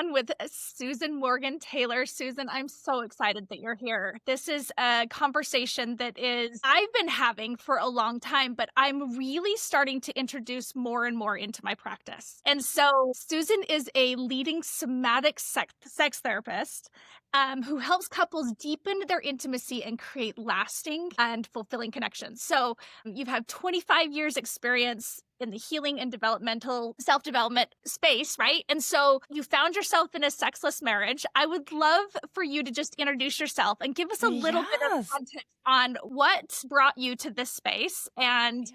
on with Susan Morgan Taylor. Susan, I'm so excited that you're here. This is a conversation that is I've been having for a long time, but I'm really starting to introduce more and more into my practice. And so Susan is a leading somatic sex therapist who helps couples deepen their intimacy and create lasting and fulfilling connections. So you've had 25 years experience in the healing and developmental self-development space, right? And so you found yourself in a sexless marriage. I would love for you to just introduce yourself and give us a little bit of Yes. context on what brought you to this space and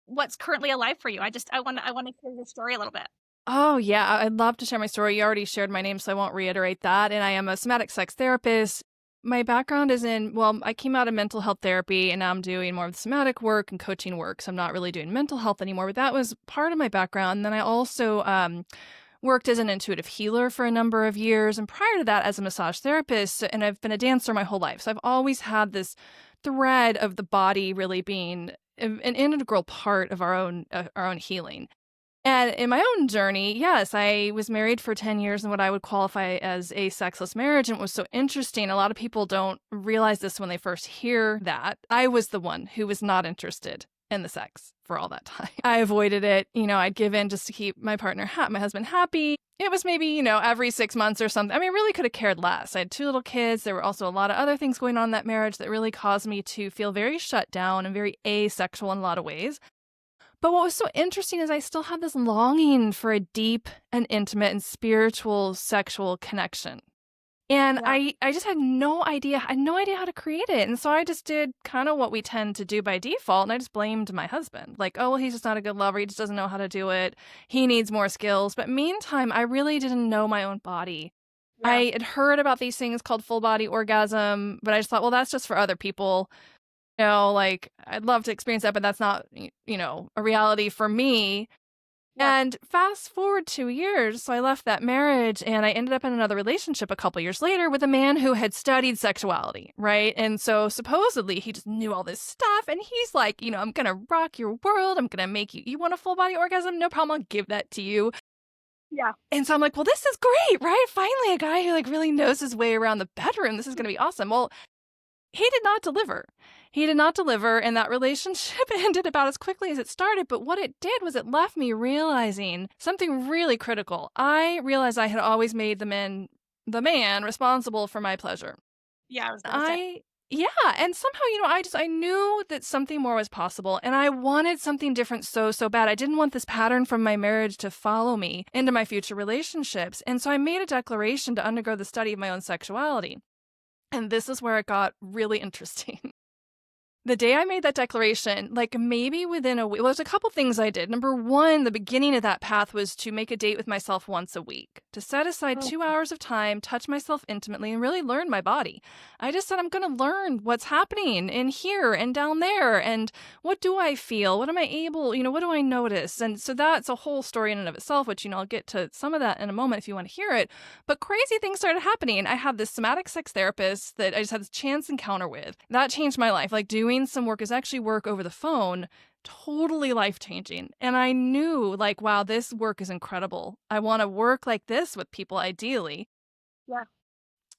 what's currently alive for you. I want to hear your story a little bit. Oh, yeah. I'd love to share my story. You already shared my name, so I won't reiterate that. And I am a somatic sex therapist. My background is I came out of mental health therapy and now I'm doing more of the somatic work and coaching work. So I'm not really doing mental health anymore, but that was part of my background. And then I also worked as an intuitive healer for a number of years. And prior to that, as a massage therapist, and I've been a dancer my whole life. So I've always had this thread of the body really being an integral part of our own healing. And in my own journey, yes, I was married for 10 years in what I would qualify as a sexless marriage. And it was so interesting. A lot of people don't realize this when they first hear that. I was the one who was not interested in the sex for all that time. I avoided it. I'd give in just to keep my my husband happy. It was maybe, every 6 months or something. I mean, I really could have cared less. I had 2 little kids. There were also a lot of other things going on in that marriage that really caused me to feel very shut down and very asexual in a lot of ways. But what was so interesting is I still had this longing for a deep and intimate and spiritual sexual connection. And Yeah. I just had no idea. I had no idea how to create it. And so I just did kind of what we tend to do by default. And I just blamed my husband. Like, oh, well, he's just not a good lover. He just doesn't know how to do it. He needs more skills. But meantime, I really didn't know my own body. Yeah. I had heard about these things called full body orgasm, but I just thought, well, that's just for other people. Like, I'd love to experience that, but that's not, a reality for me. Yeah. And fast forward 2 years, so I left that marriage and I ended up in another relationship a couple years later with a man who had studied sexuality, right? And so supposedly he just knew all this stuff and he's like, I'm going to rock your world. I'm going to make you want a full body orgasm? No problem. I'll give that to you. Yeah. And so I'm like, well, this is great, right? Finally, a guy who really knows his way around the bedroom. This is going to be awesome. Well, he did not deliver. He did not deliver, and that relationship ended about as quickly as it started. But what it did was it left me realizing something really critical. I realized I had always made the man responsible for my pleasure. Yeah. I was gonna say. Yeah, and somehow, I knew that something more was possible, and I wanted something different so bad. I didn't want this pattern from my marriage to follow me into my future relationships. And so I made a declaration to undergo the study of my own sexuality. And this is where it got really interesting. The day I made that declaration, maybe within a week, well, there's a couple things I did. Number one, the beginning of that path was to make a date with myself once a week, to set aside 2 hours of time, touch myself intimately, and really learn my body. I just said, I'm going to learn what's happening in here and down there. And what do I feel? What am I able, what do I notice? And so that's a whole story in and of itself, which, I'll get to some of that in a moment if you want to hear it. But crazy things started happening. I had this somatic sex therapist that I just had this chance encounter with. That changed my life. Doing some work is actually work over the phone, totally life-changing. And I knew, wow, this work is incredible. I want to work like this with people ideally. Yeah.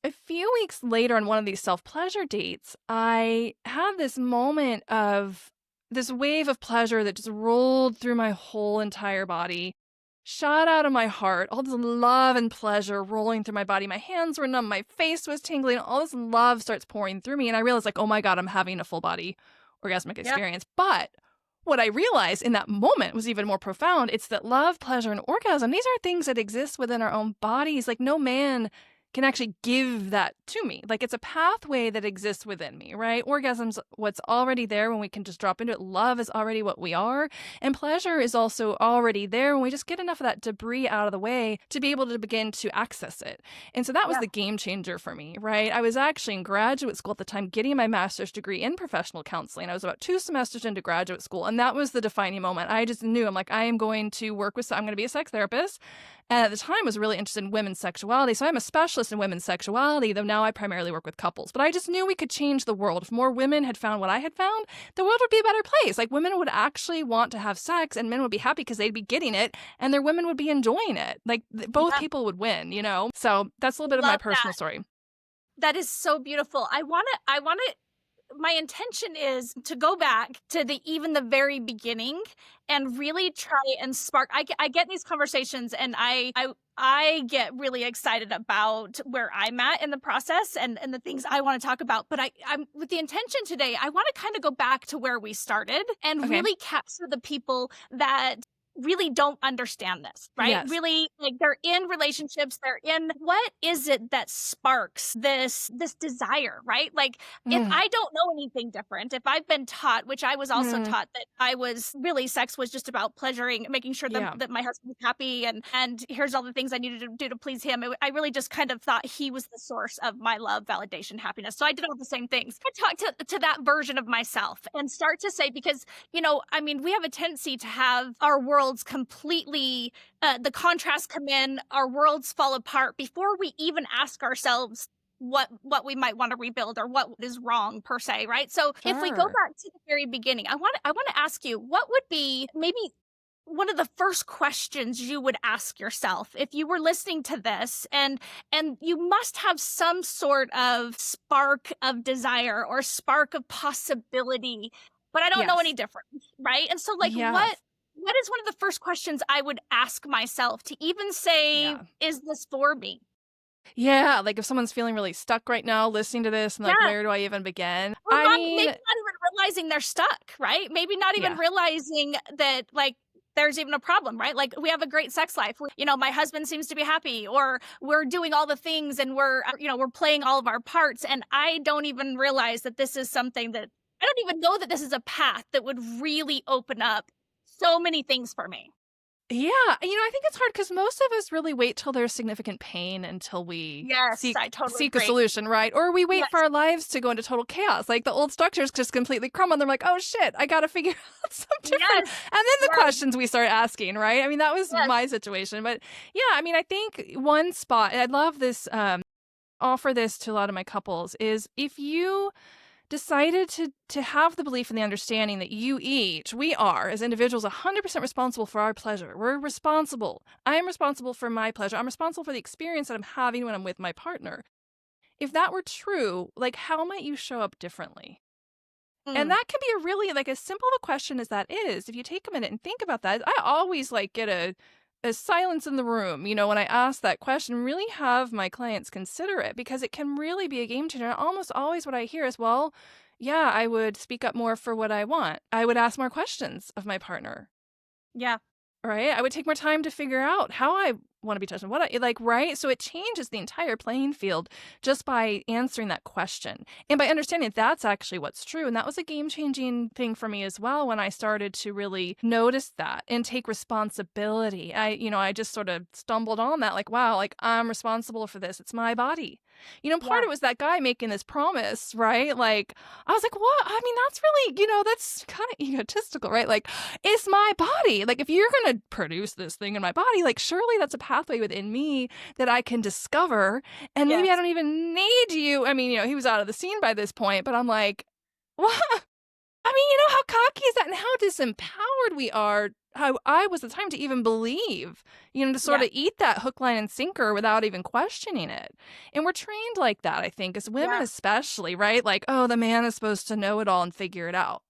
A few weeks later on one of these self-pleasure dates, I had this moment of this wave of pleasure that just rolled through my whole entire body, shot out of my heart, all this love and pleasure rolling through my body. My hands were numb, my face was tingling, all this love starts pouring through me. And I realized, oh my God, I'm having a full body orgasmic experience. But what I realized in that moment was even more profound. It's that love, pleasure, and orgasm, these are things that exist within our own bodies. No man can actually give that to me. It's a pathway that exists within me, right? Orgasm's what's already there when we can just drop into it. Love is already what we are. And pleasure is also already there when we just get enough of that debris out of the way to be able to begin to access it. And so that was the game changer for me, right? I was actually in graduate school at the time getting my master's degree in professional counseling. I was about 2 semesters into graduate school. And that was the defining moment. I just knew, I'm going to work with, I'm going to be a sex therapist And at the time was really interested in women's sexuality. So I'm a specialist in women's sexuality, though now I primarily work with couples. But I just knew we could change the world. If more women had found what I had found, the world would be a better place. Like women would actually want to have sex and men would be happy because they'd be getting it and their women would be enjoying it. Like both Yeah, people would win, you know? So that's a little bit of my love personal that. story. That is so beautiful. I wanna my intention is to go back to the very beginning and really try and spark. I get these conversations and I get really excited about where I'm at in the process and the things I want to talk about. But I'm with the intention today, I want to kind of go back to where we started and Okay. really capture the people that really don't understand this, right? Yes. Really, like they're in relationships, they're in what is it that sparks this desire, right? Like if Mm, I don't know anything different, if I've been taught, which I was also mm, taught that I was really sex was just about pleasuring, making sure yeah. that my husband was happy and here's all the things I needed to do to please him. I really just kind of thought he was the source of my love, validation, happiness. So I did all the same things. I talked to that version of myself and start to say, because I mean, we have a tendency to have our worlds completely, the contrasts come in, our worlds fall apart before we even ask ourselves what we might want to rebuild or what is wrong per se, right? So if we go Sure. back to the very beginning, I want to ask you, what would be maybe one of the first questions you would ask yourself if you were listening to this, and you must have some sort of spark of desire or spark of possibility, but I don't know any Yes. different, right? And so like Yes. what is one of the first questions I would ask myself to even say, Yeah. is this for me? Yeah, like if someone's feeling really stuck right now listening to this and like, Yeah. where do I even begin? Or I not, mean, maybe not even realizing they're stuck, right? Maybe not even yeah. realizing that, like, there's even a problem, right? Like, we have a great sex life. My husband seems to be happy, or we're doing all the things and we're playing all of our parts. And I don't even realize that this is something that I don't even know that this is a path that would really open up so many things for me. Yeah, I think it's hard because most of us really wait till there's significant pain until we Yes, seek I totally seek a agree. solution, right? Or we wait for Yes, our lives to go into total chaos. Like the old structures just completely crumble. And they're like, oh shit, I gotta figure out some different. yes, And then the yes, questions we start asking, right? I mean, that was yes. my situation. But yeah, I mean, I think one spot, and I love this, offer this to a lot of my couples, is if you decided to have the belief and the understanding that we are as individuals 100% responsible for our pleasure. We're responsible. I am responsible for my pleasure. I'm responsible for the experience that I'm having when I'm with my partner. If that were true, like how might you show up differently? And Mm, that can be a really like as simple of a question as that is. If you take a minute and think about that, I always like get a silence in the room, when I ask that question, really have my clients consider it because it can really be a game changer. And almost always what I hear is, well, yeah, I would speak up more for what I want. I would ask more questions of my partner. yeah, Right? I would take more time to figure out how I want to be touched and what I like, right? So it changes the entire playing field just by answering that question and by understanding that's actually what's true. And that was a game changing thing for me as well when I started to really notice that and take responsibility. I just sort of stumbled on that, like, wow, like I'm responsible for this. It's my body. Part yeah, of it was that guy making this promise, right? Like, I was like, what? I mean, that's really, that's kind of egotistical, right? Like, it's my body. Like, if you're going to produce this thing in my body, like, surely that's a pathway within me that I can discover. And maybe I yes, don't even need you. I mean, he was out of the scene by this point, but I'm like, what? I mean, how cocky is that and how disempowered we are. How I was the time to even believe, to sort yeah, of eat that hook, line, and sinker without even questioning it. And we're trained like that, I think, as women yeah. especially, right? Like, oh, the man is supposed to know it all and figure it out.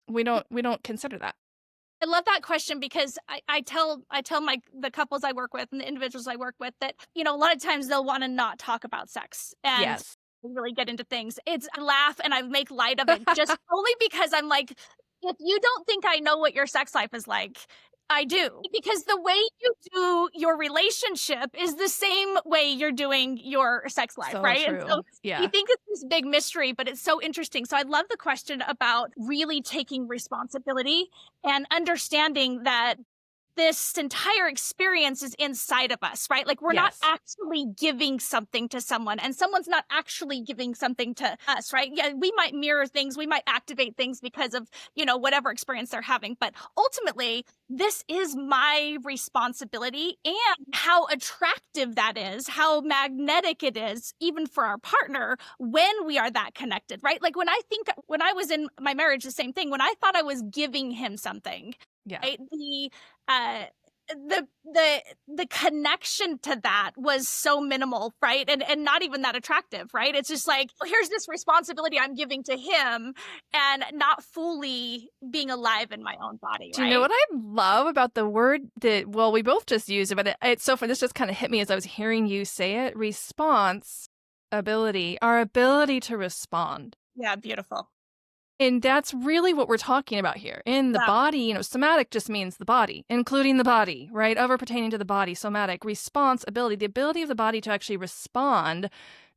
We don't consider that. I love that question because I tell the couples I work with and the individuals I work with that, a lot of times they'll want to not talk about sex and Yes. really get into things. I laugh and I make light of it just only because I'm like, if you don't think I know what your sex life is like, I do. Because the way you do your relationship is the same way you're doing your sex life, So right? And so true. we Yeah. think it's this big mystery, but it's so interesting. So I love the question about really taking responsibility and understanding that this entire experience is inside of us, right? Like we're not Yes. actually giving something to someone and someone's not actually giving something to us, right? Yeah, we might mirror things, we might activate things because of, whatever experience they're having. But ultimately, this is my responsibility, and how attractive that is, how magnetic it is, even for our partner when we are that connected, right? Like when I was in my marriage, the same thing, when I thought I was giving him something, Yeah. right? Uh the connection to that was so minimal, right? And not even that attractive, right? It's just like, well, here's this responsibility I'm giving to him and not fully being alive in my own body, Do you know right? what I love about the word that, well, we both just used it, but it's so funny. This just kind of hit me as I was hearing you say it. Response ability, our ability to respond. Yeah, beautiful. And that's really what we're talking about here. In the Yeah. body, somatic just means the body, including the body, right? Of or pertaining to the body, somatic. Response ability, the ability of the body to actually respond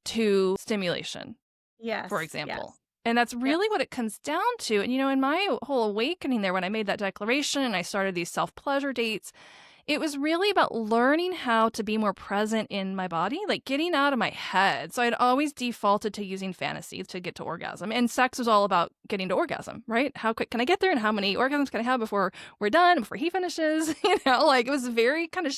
to stimulation, for Yes. example. Yes. And that's Yep. really what it comes down to. And, in my whole awakening there, when I made that declaration and I started these self-pleasure dates, it was really about learning how to be more present in my body, like getting out of my head. So I'd always defaulted to using fantasy to get to orgasm. And sex was all about getting to orgasm, right? How quick can I get there and how many orgasms can I have before we're done, before he finishes? Like it was very kind of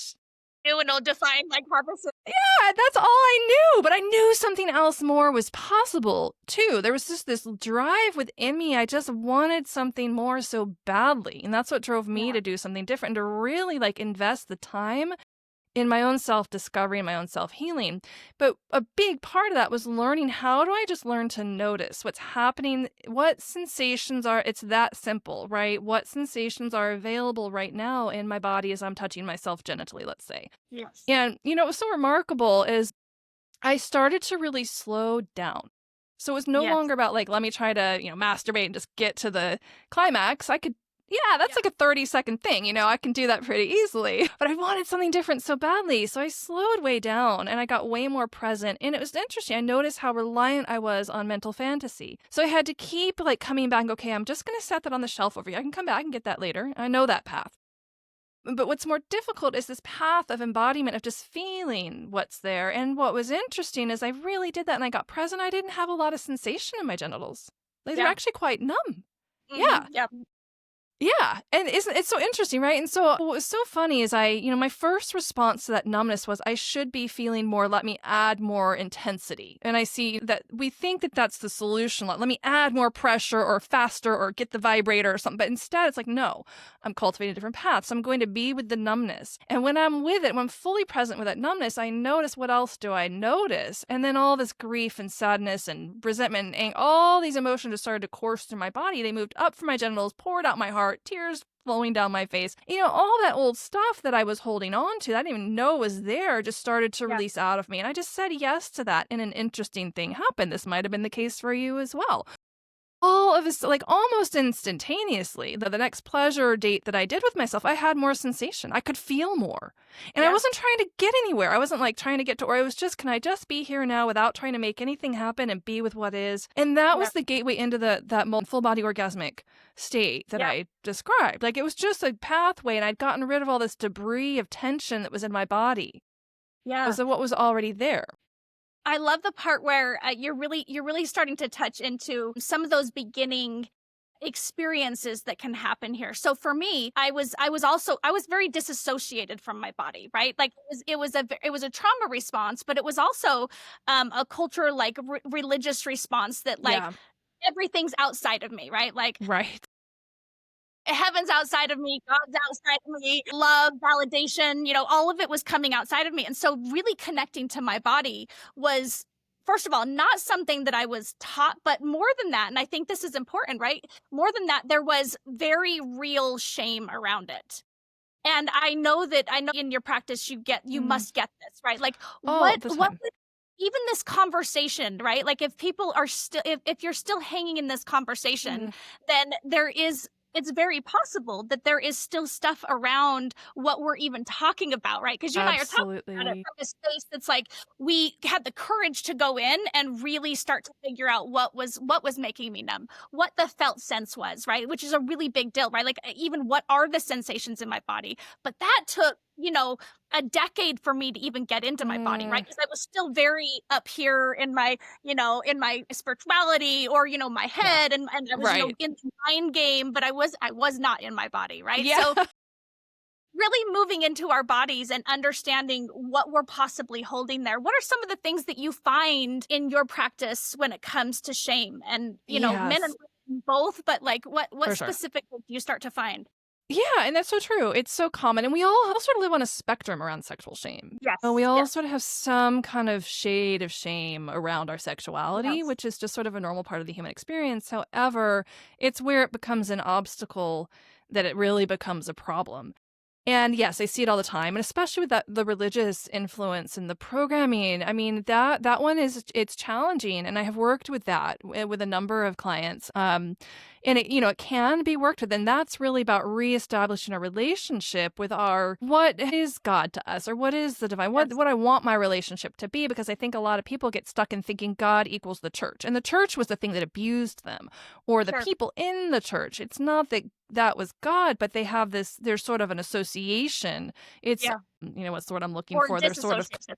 New and ill-defined like purposes. yeah, that's all I knew. But I knew something else more was possible too. There was just this drive within me. I just wanted something more so badly. And that's what drove me Yeah. to do something different, to really like invest the time in my own self-discovery and my own self-healing. But a big part of that was learning, how do I just learn to notice what's happening, what sensations are, it's that simple, right? What sensations are available right now in my body as I'm touching myself genitally, let's say. Yes. And, what's so remarkable is I started to really slow down. So it was no Yes. longer about like, let me try to, masturbate and just get to the climax. I could, yeah, that's Yeah. like a 30-second thing. I can do that pretty easily. But I wanted something different so badly. So I slowed way down and I got way more present. And it was interesting. I noticed how reliant I was on mental fantasy. So I had to keep like coming back. Okay, I'm just going to set that on the shelf over here. I can come back and get that later. I know that path. But what's more difficult is this path of embodiment of just feeling what's there. And what was interesting is I really did that and I got present. I didn't have a lot of sensation in my genitals. They were Yeah. actually quite numb. Mm-hmm. Yeah. Yeah. Yeah, and it's so interesting, right? And so what was so funny is my first response to that numbness was I should be feeling more, let me add more intensity. And I see that we think that that's the solution. Let me add more pressure or faster or get the vibrator or something. But instead it's like, no, I'm cultivating different paths. I'm going to be with the numbness. And when I'm with it, when I'm fully present with that numbness, I notice, what else do I notice? And then all this grief and sadness and resentment and anger, all these emotions just started to course through my body. They moved up from my genitals, poured out my heart, tears flowing down my face. All that old stuff that I was holding on to, that I didn't even know was there, just started to Yeah. release out of me. And I just said yes to that. And an interesting thing happened. This might have been the case for you as well. All of this, like almost instantaneously, the next pleasure date that I did with myself, I had more sensation. I could feel more. And I Yeah. wasn't trying to get anywhere. I wasn't like trying to get to, or I was just, can I just be here now without trying to make anything happen and be with what is? And that Yeah. was the gateway into that full body orgasmic state that Yeah. I described. Like it was just a pathway and I'd gotten rid of all this debris of tension that was in my body. Yeah. So what was already there. I love the part where you're really starting to touch into some of those beginning experiences that can happen here. So for me, I was very disassociated from my body, right? Like it was a trauma response, but it was also a culture like religious response that like Yeah. everything's outside of me, right? Like Right. heaven's outside of me, God's outside of me, love, validation, all of it was coming outside of me. And so really connecting to my body was, first of all, not something that I was taught, but more than that, and I think this is important, right? More than that, there was very real shame around it. And I know in your practice you must get this, right? Like All what the what time. would even this conversation, right? Like if people are still if you're still hanging in this conversation, then there is it's very possible that there is still stuff around what we're even talking about, right? Because you and I are talking about it Absolutely. from a space that's like we had the courage to go in and really start to figure out what was making me numb, what the felt sense was, right? Which is a really big deal, right? Like even what are the sensations in my body? But that took, a decade for me to even get into my body, right? Mm, Because I was still very up here in my, in my spirituality or, my yeah. head and I was, Right. in the mind game, but I was not in my body, right? Yeah. So really moving into our bodies and understanding what we're possibly holding there. What are some of the things that you find in your practice when it comes to shame? And, men and Yes, women both, but like what for sure. specifically do you start to find? Yeah, and that's so true. It's so common, and we all sort of live on a spectrum around sexual shame. We Yes, all yes, sort of have some kind of shade of shame around our sexuality, yes, which is just sort of a normal part of the human experience. However, it's where it becomes an obstacle that it really becomes a problem. And yes, I see it all the time, and especially with the religious influence and the programming. I mean, that one is it's challenging, and I have worked with that with a number of clients. And it can be worked with, and that's really about reestablishing a relationship with our what is God to us, or what is the divine, yes, what I want my relationship to be. Because I think a lot of people get stuck in thinking God equals the church, and the church was the thing that abused them, or the sure, people in the church. It's not that that was God, but they have this, there's sort of an association. It's, yeah, what's the word I'm looking or for? They're sort of, disassociation.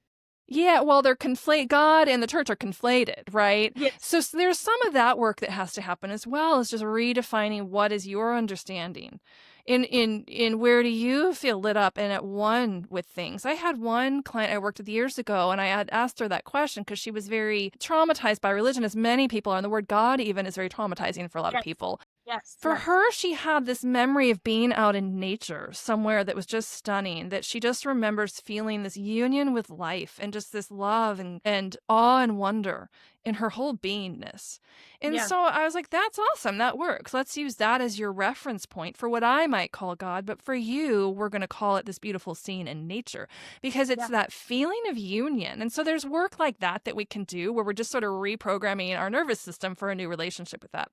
yeah, well, they're conflate God and the church are conflated, right? Yes, So there's some of that work that has to happen as well as just redefining what is your understanding. In where do you feel lit up and at one with things? I had one client I worked with years ago, and I had asked her that question because she was very traumatized by religion, as many people are, and the word God even is very traumatizing for a lot of yes, people. yes, For yes, her, she had this memory of being out in nature somewhere that was just stunning, that she just remembers feeling this union with life and just this love and awe and wonder in her whole beingness. And yeah, so I was like, that's awesome. That works. Let's use that as your reference point for what I might call God. But for you, we're going to call it this beautiful scene in nature because it's yeah, that feeling of union. And so there's work like that we can do where we're just sort of reprogramming our nervous system for a new relationship with that.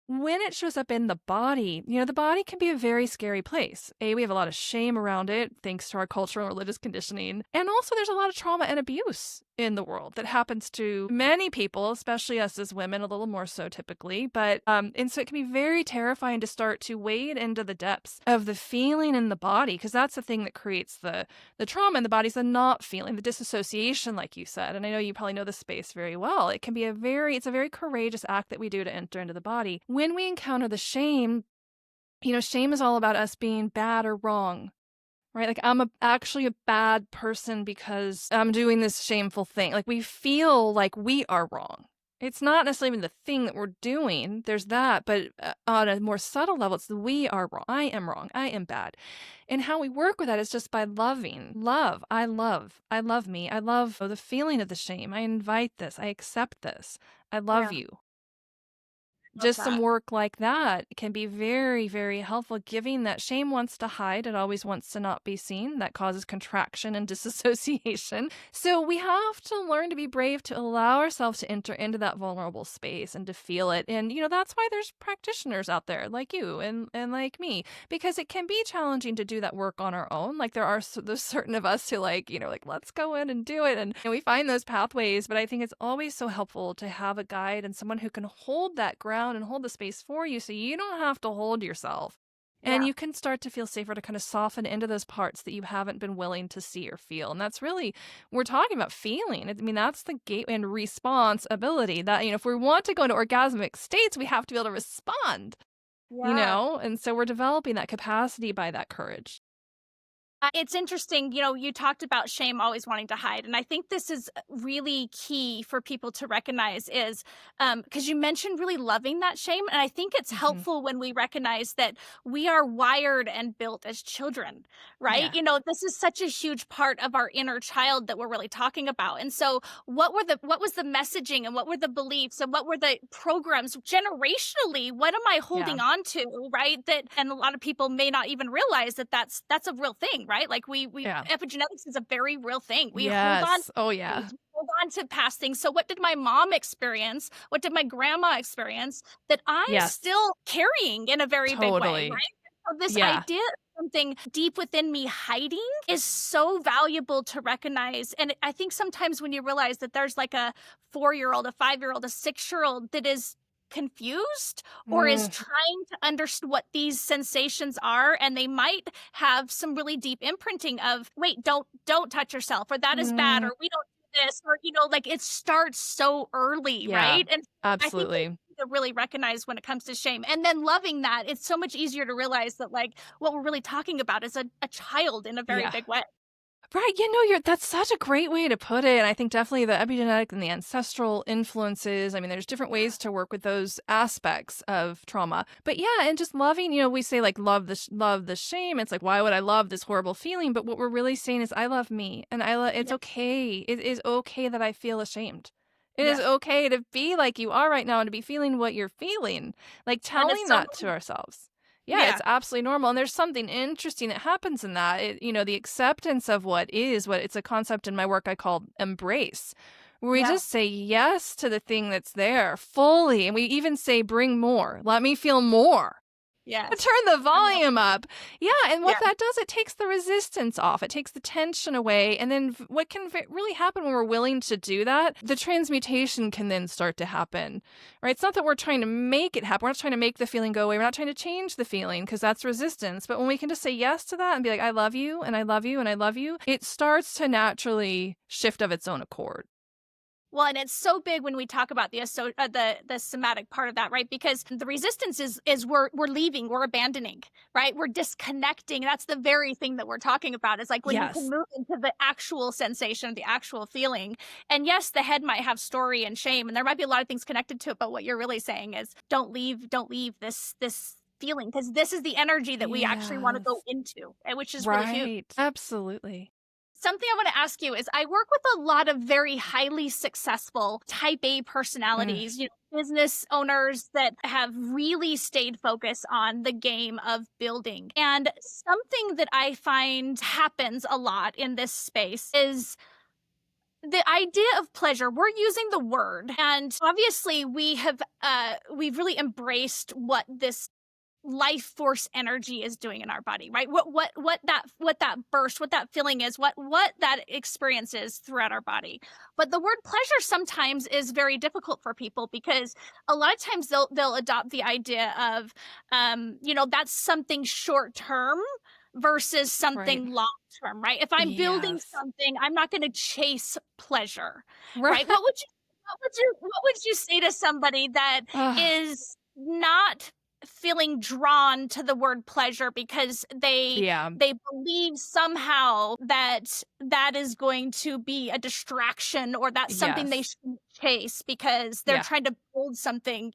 When it shows up in the body, the body can be a very scary place. We have a lot of shame around it, thanks to our cultural and religious conditioning. And also, there's a lot of trauma and abuse in the world that happens to many people, especially us as women, a little more so typically. And so it can be very terrifying to start to wade into the depths of the feeling in the body, because that's the thing that creates the trauma in the body's the not feeling, the disassociation, like you said. And I know you probably know this space very well. It's a very courageous act that we do to enter into the body. When we encounter the shame, shame is all about us being bad or wrong, right? Like actually a bad person because I'm doing this shameful thing. Like we feel like we are wrong. It's not necessarily even the thing that we're doing. There's that, but on a more subtle level, it's the we are wrong. I am wrong. I am bad. And how we work with that is just by loving. Love. I love. I love me. I love the feeling of the shame. I invite this. I accept this. I love yeah, you. love Just some that. work like that can be very, very helpful. Giving that shame wants to hide, it always wants to not be seen. That causes contraction and disassociation. So we have to learn to be brave to allow ourselves to enter into that vulnerable space and to feel it. And, that's why there's practitioners out there like you and like me, because it can be challenging to do that work on our own. Like there's certain of us who like, let's go in and do it. And we find those pathways, but I think it's always so helpful to have a guide and someone who can hold that ground and hold the space for you so you don't have to hold yourself. And Yeah, you can start to feel safer to kind of soften into those parts that you haven't been willing to see or feel. And that's really, we're talking about feeling. I mean, that's the gateway and responsibility that, if we want to go into orgasmic states, we have to be able to respond, yeah. and so we're developing that capacity by that courage. It's interesting, you talked about shame always wanting to hide, and I think this is really key for people to recognize is, because you mentioned really loving that shame, and I think it's Hmm. helpful when we recognize that we are wired and built as children, right? Yeah. This is such a huge part of our inner child that we're really talking about, and so what was the messaging and what were the beliefs and what were the programs generationally? What am I Yeah. holding on to, right? That and a lot of people may not even realize that that's a real thing, right? Like we Yeah. epigenetics is a very real thing. We hold on Yes. Oh, to yeah. things, we hold on to past things. So what did my mom experience? What did my grandma experience that I'm Yes. still carrying in a very big way, Totally. right? So this Yeah. idea of something deep within me hiding is so valuable to recognize. And I think sometimes when you realize that there's like a 4-year-old, a 5-year-old, a 6-year-old that is confused or is Mm, trying to understand what these sensations are, and they might have some really deep imprinting of, wait, don't touch yourself, or that is bad, mm, or we don't do this, or like it starts so early, yeah, right? And I think that's absolutely. to really recognize when it comes to shame, and then loving that, it's so much easier to realize that like what we're really talking about is a child in a very Yeah. big way. Right, that's such a great way to put it, and I think definitely the epigenetic and the ancestral influences, I mean, there's different ways to work with those aspects of trauma. But yeah, and just loving, we say like love the shame. It's like, why would I love this horrible feeling? But what we're really saying is I love me, and it's Yeah. okay. It is okay that I feel ashamed. It is Yes. okay to be like you are right now and to be feeling what you're feeling. Like And it's telling so that to ourselves. Yeah, yeah. it's absolutely normal. And there's something interesting that happens in that. The acceptance of what is, what it's a concept in my work I call embrace, where we Yeah. just say yes to the thing that's there fully. And we even say, bring more. Let me feel more. Yes. Turn the I love volume up. Yeah, and what yeah. that does, it takes the resistance off. It takes the tension away. And then what can really happen when we're willing to do that, the transmutation can then start to happen, right? It's not that we're trying to make it happen. We're not trying to make the feeling go away. We're not trying to change the feeling because that's resistance. But when we can just say yes to that and be like, I love you and I love you and I love you, it starts to naturally shift of its own accord. Well, and it's so big when we talk about the somatic part of that, right? Because the resistance is we're leaving, we're abandoning, right? We're disconnecting. That's the very thing that we're talking about. Is like when you can Yes. move into the actual sensation, the actual feeling. And yes, the head might have story and shame, and there might be a lot of things connected to it. But what you're really saying is, don't leave this feeling, because this is the energy that we actually want to go Yes. into, which is really huge. Right. Absolutely. Something I want to ask you is, I work with a lot of very highly successful type A Mm. personalities, business owners that have really stayed focused on the game of building. And something that I find happens a lot in this space is the idea of pleasure. We're using the word, and obviously we've really embraced what this life force energy is doing in our body, right? What that burst, what that feeling is, what that experience is throughout our body. But the word pleasure sometimes is very difficult for people, because a lot of times they'll adopt the idea of that's something short term versus Right. something long term, right? If I'm building Yes. something, I'm not going to chase pleasure, Right. right? What would you say to somebody that Ugh. is not feeling drawn to the word pleasure because they Yeah. they believe somehow that that is going to be a distraction, or that's something they Yes. should chase because they're Yeah. trying to build something,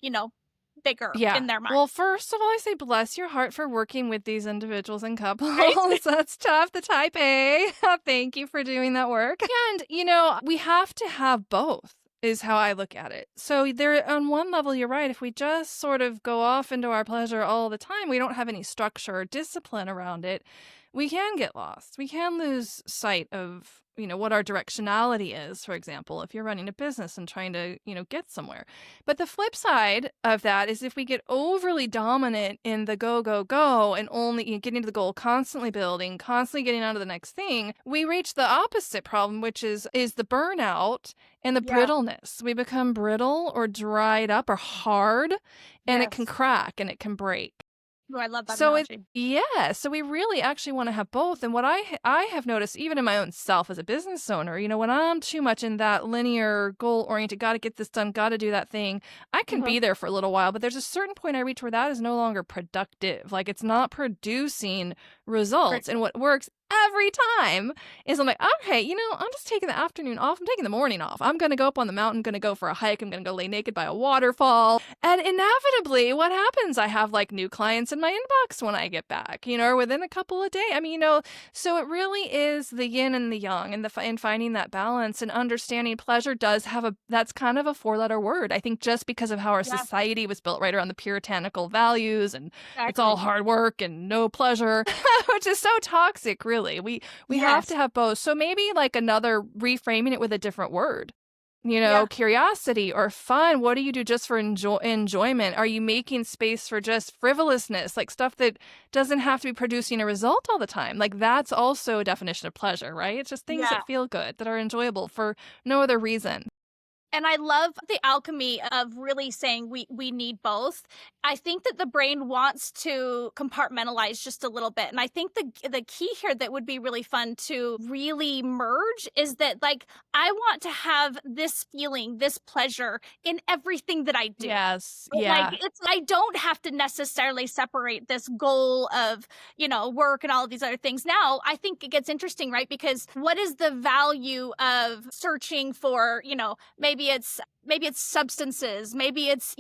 bigger Yeah. in their mind, Well, first of all, I say bless your heart for working with these individuals and right? couples. That's tough, the type A. Thank you for doing that work. And, we have to have both, is how I look at it. So there, on one level, you're right. If we just sort of go off into our pleasure all the time, we don't have any structure or discipline around it. We can get lost. We can lose sight of, what our directionality is, for example, if you're running a business and trying to, get somewhere. But the flip side of that is if we get overly dominant in the go, go, go, and only getting to the goal, constantly building, constantly getting on to the next thing, we reach the opposite problem, which is the burnout and the Yeah. brittleness. We become brittle or dried up or hard, and it can Yes. crack and it can break. Oh, I love that So analogy. so we really actually want to have both. And what I have noticed, even in my own self as a business owner, when I'm too much in that linear goal oriented, got to get this done, got to do that thing, I can Mhm. be there for a little while, but there's a certain point I reach where that is no longer productive. Like it's not producing Great. results. And what works every time is I'm like, okay, I'm just taking the afternoon off. I'm taking the morning off. I'm going to go up on the mountain, going to go for a hike. I'm going to go lay naked by a waterfall. And inevitably, what happens? I have like new clients in my inbox when I get back, or within a couple of days. I mean, so it really is the yin and the yang, and and finding that balance and understanding pleasure does have that's kind of a 4-letter word. I think just because of how our Yeah, society was built right around the puritanical values and it's all exactly. hard work and no pleasure, which is so toxic, really. We have to Yes. have both. So maybe like another reframing it with a different word. Yeah. curiosity or fun? What do you do just for enjoyment? Are you making space for just frivolousness, like stuff that doesn't have to be producing a result all the time? Like that's also a definition of pleasure, right? It's just things Yeah. that feel good, that are enjoyable for no other reason. And I love the alchemy of really saying we need both. I think that the brain wants to compartmentalize just a little bit. And I think the key here that would be really fun to really merge is that like I want to have this feeling, this pleasure in everything that I do. Yes. Like Yeah. it's I don't have to necessarily separate this goal of, work and all of these other things. Now, I think it gets interesting, right? Because what is the value of searching for, maybe it's substances, maybe it's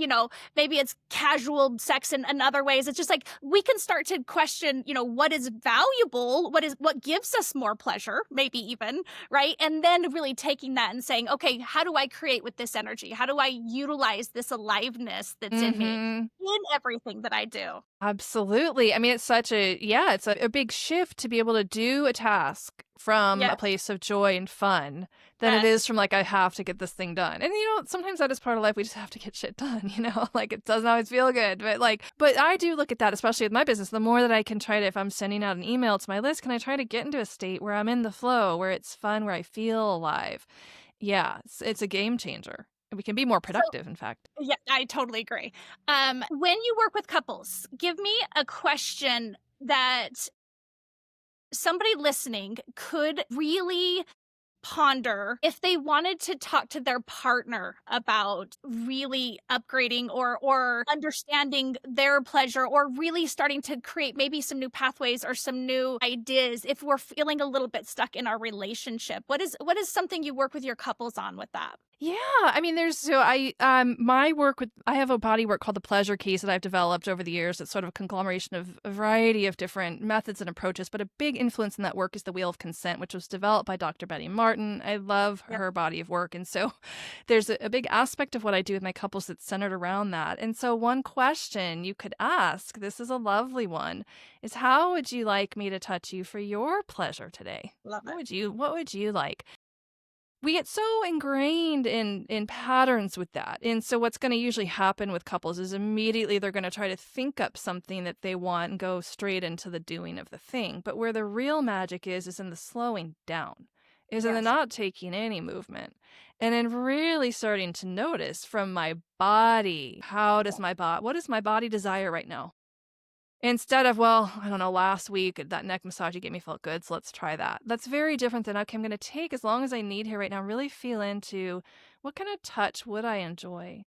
casual sex in other ways. It's just like we can start to question, what is valuable, what gives us more pleasure, maybe even, right? And then really taking that and saying, okay, how do I create with this energy? How do I utilize this aliveness that's in me Mhm. in everything that I do? Absolutely. I mean, it's such a yeah, it's a big shift to be able to do a task from a Yes. place of joy and fun than it is Yes. from like, I have to get this thing done. And sometimes that is part of life. We just have to get shit done, like it doesn't always feel good. But I do look at that, especially with my business. The more that I can try to, if I'm sending out an email to my list, can I try to get into a state where I'm in the flow, where it's fun, where I feel alive? Yeah, it's a game changer. We can be more So productive, in fact. yeah, I totally agree. When you work with couples, give me a question that somebody listening could really ponder if they wanted to talk to their partner about really upgrading or understanding their pleasure or really starting to create maybe some new pathways or some new ideas if we're feeling a little bit stuck in our relationship. What is something you work with your couples on with that? Yeah, I mean, there's so my work with I have a body work called the Pleasure Keys that I've developed over the years. It's sort of a conglomeration of a variety of different methods and approaches, but a big influence in that work is the Wheel of Consent, which was developed by Dr. Betty Martin. I love Yeah. her body of work, and so there's a big aspect of what I do with my couples that's centered around that. And so one question you could ask, this is a lovely one, is how would you like me to touch you for your pleasure today? Love it. What would you like? We get so ingrained in patterns with that. And so what's going to usually happen with couples is immediately they're going to try to think up something that they want and go straight into the doing of the thing. But where the real magic is in the slowing down, is in the Yes. not taking any movement. And then really starting to notice from my body, Yeah. what does my body desire right now? Instead of, well, I don't know, last week that neck massage you gave me felt good, so let's try that. That's very different than, okay, I'm going to take as long as I need here right now, really feel into what kind of touch would I enjoy?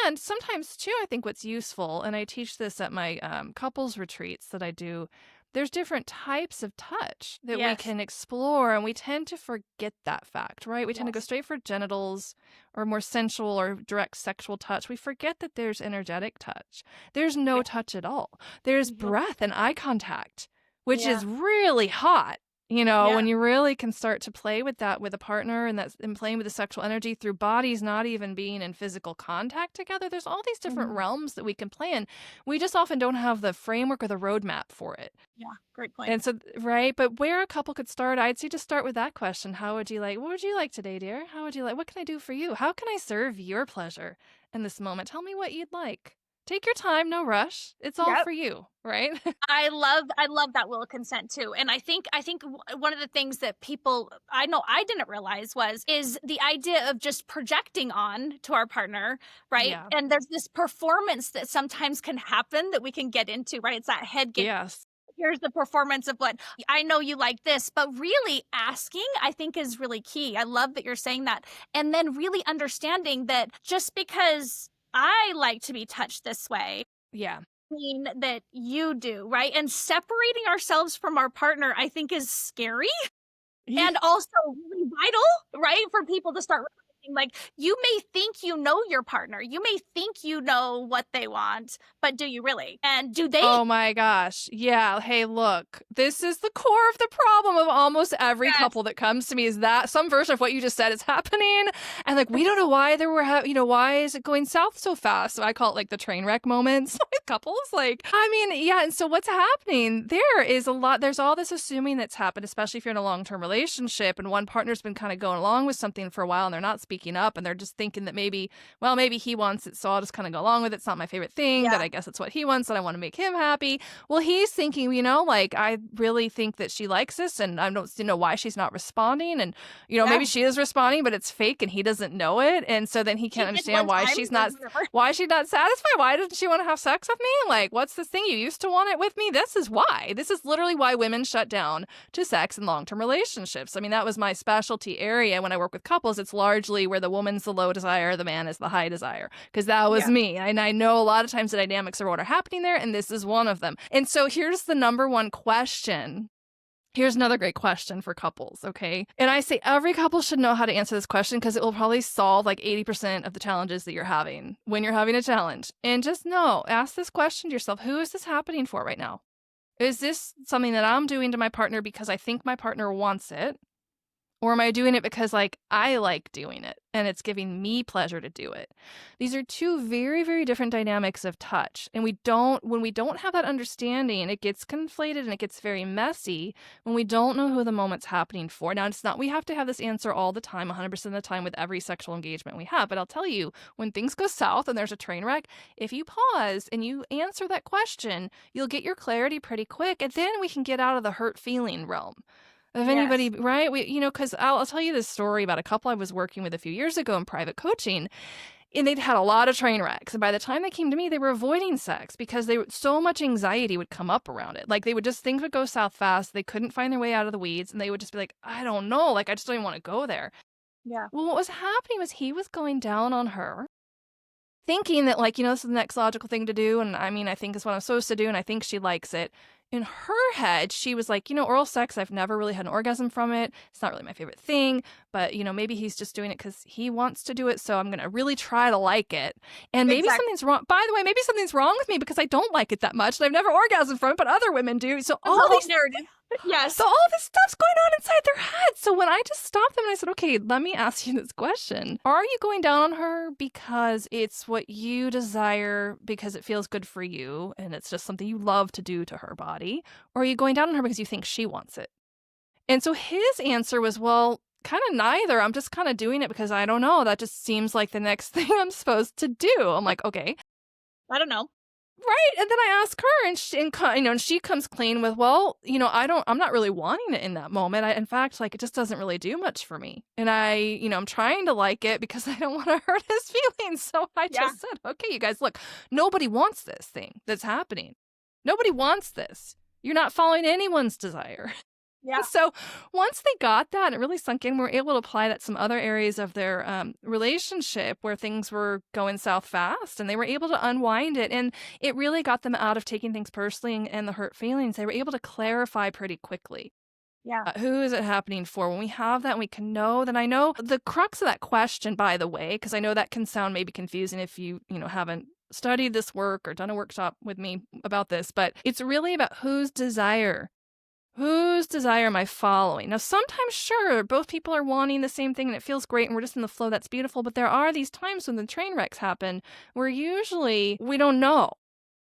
And sometimes, too, I think what's useful, and I teach this at my couples retreats that I do, there's different types of touch that we Yes. can explore, and we tend to forget that fact, right? We tend to go Yes. straight for genitals or more sensual or direct sexual touch. We forget that there's energetic touch. There's Yeah. no touch at all. There's Mhm. breath and eye contact, which Yeah. is really hot. Yeah. When you really can start to play with that with a partner and playing with the sexual energy through bodies not even being in physical contact together, there's all these different Mhm. realms that we can play in. We just often don't have the framework or the roadmap for it. Yeah. Great point. And so, right, but where a couple could start, I'd say just start with that question. What would you like today, dear? What can I do for you? How can I serve your pleasure in this moment? Tell me what you'd like. Take your time, no rush. It's all Yep. for you, right? I love that will of consent too. And I think one of the things that people I know I didn't realize is the idea of just projecting on to our partner, right? Yeah. And there's this performance that sometimes can happen that we can get into, right? It's that head game. Yes. Here's the performance of what I know you like this, but really asking, I think, is really key. I love that you're saying that. And then really understanding that just because I like to be touched this way Yeah. mean that you do, right? And separating ourselves from our partner, I think, is scary Yeah. and also really vital, right? For people to start. Like, you may think you know your partner, you may think you know what they want, but do you really? And do they? Oh my gosh. Yeah. Hey, look, this is the core of the problem of almost every Yes. couple that comes to me is that some version of what you just said is happening. And like, we don't know why there were, why is it going south so fast? So I call it like the train wreck moments with couples. Like, I mean, yeah. And so what's happening there is there's all this assuming that's happened, especially if you're in a long term relationship and one partner's been kind of going along with something for a while and they're not speaking up and they're just thinking that maybe, well, maybe he wants it. So I'll just kind of go along with it. It's not my favorite thing, but Yeah. I guess it's what he wants and I want to make him happy. Well, he's thinking, like, I really think that she likes this and I don't know why she's not responding. And, Yeah. maybe she is responding, but it's fake and he doesn't know it. And so then he She can't did understand one time or whatever. why she's not satisfied. Why doesn't she want to have sex with me? Like, what's this thing? You used to want it with me. This is why. This is literally why women shut down to sex in long-term relationships. I mean, that was my specialty area when I work with couples. It's largely where the woman's the low desire, the man is the high desire. Because that was Yeah. me. And I know a lot of times the dynamics are what are happening there, and this is one of them. And so here's the number one question. Here's another great question for couples, okay? And I say every couple should know how to answer this question because it will probably solve like 80% of the challenges that you're having when you're having a challenge. And just know, ask this question to yourself, who is this happening for right now? Is this something that I'm doing to my partner because I think my partner wants it? Or am I doing it because, like, I like doing it and it's giving me pleasure to do it? These are two very, very different dynamics of touch. And when we don't have that understanding, it gets conflated and it gets very messy when we don't know who the moment's happening for. Now, it's not, we have to have this answer all the time, 100% of the time with every sexual engagement we have. But I'll tell you, when things go south and there's a train wreck, if you pause and you answer that question, you'll get your clarity pretty quick. And then we can get out of the hurt feeling realm of Yes. anybody, right? Because I'll tell you this story about a couple I was working with a few years ago in private coaching, and they'd had a lot of train wrecks. And by the time they came to me, they were avoiding sex because so much anxiety would come up around it. Like things would go south fast. They couldn't find their way out of the weeds, and they would just be like, I don't know, like I just don't even want to go there. Yeah. Well, what was happening was he was going down on her thinking that, like, this is the next logical thing to do. And I mean, I think it's what I'm supposed to do. And I think she likes it. In her head, she was like, oral sex, I've never really had an orgasm from it. It's not really my favorite thing. But, maybe he's just doing it because he wants to do it. So I'm going to really try to like it. And maybe Exactly. something's wrong. By the way, maybe something's wrong with me because I don't like it that much. And I've never orgasmed from it, but other women do. So The whole narrative. Yes. all this stuff's going on inside their head. So when I just stopped them and I said, okay, let me ask you this question. Are you going down on her because it's what you desire, because it feels good for you, and it's just something you love to do to her body? Or are you going down on her because you think she wants it? And so his answer was, well, kind of neither. I'm just kind of doing it because I don't know. That just seems like the next thing I'm supposed to do. I'm like, okay. I don't know. Right. And then I ask her and she comes clean with, well, I'm not really wanting it in that moment. In fact, like, it just doesn't really do much for me. And I'm trying to like it because I don't want to hurt his feelings. So I Yeah. just said, okay, you guys, look, nobody wants this thing that's happening. Nobody wants this. You're not following anyone's desire. Yeah. So once they got that and it really sunk in, we were able to apply that to some other areas of their relationship where things were going south fast, and they were able to unwind it. And it really got them out of taking things personally and the hurt feelings. They were able to clarify pretty quickly. Yeah. Who is it happening for? When we have that and we can know, then I know the crux of that question, by the way, because I know that can sound maybe confusing if you haven't studied this work or done a workshop with me about this, but it's really about whose desire am I following? Now, sometimes, sure, both people are wanting the same thing and it feels great and we're just in the flow. That's beautiful. But there are these times when the train wrecks happen where usually we don't know.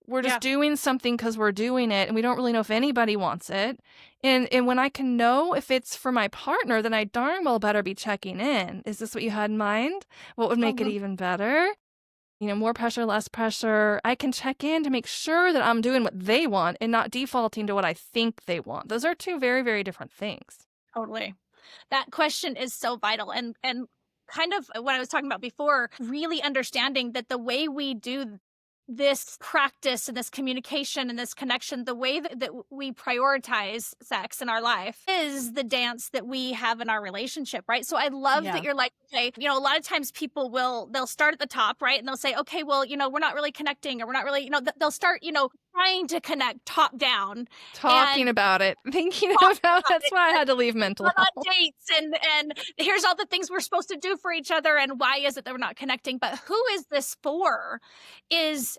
We're just doing something because we're doing it and we don't really know if anybody wants it. And when I can know if it's for my partner, then I darn well better be checking in. Is this what you had in mind? What would make it even better? More pressure, less pressure. I can check in to make sure that I'm doing what they want and not defaulting to what I think they want. Those are two very, very different things. Totally. That question is so vital. And kind of what I was talking about before, really understanding that the way we do this practice and this communication and this connection, the way that we prioritize sex in our life is the dance that we have in our relationship, right? So I love that you're like, okay, a lot of times people they'll start at the top, right? And they'll say, okay, well, we're not really connecting or we're not really, they'll start, trying to connect top down Talking and about it, thinking talking about about that's it. why I had to leave mental Gone on health. dates and here's all the things we're supposed to do for each other and why is it that we're not connecting, but who is this for is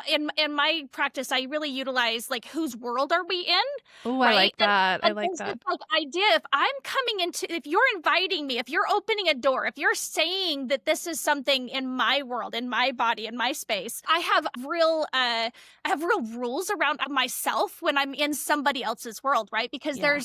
in my practice I really utilize like whose world are we in, Oh, I right? like that. I And like there's this that. like idea if I'm coming into if you're inviting me, if you're opening a door, if you're saying that this is something in my world, in my body, in my space, I have real rules around myself when I'm in somebody else's world, right? Because Yeah.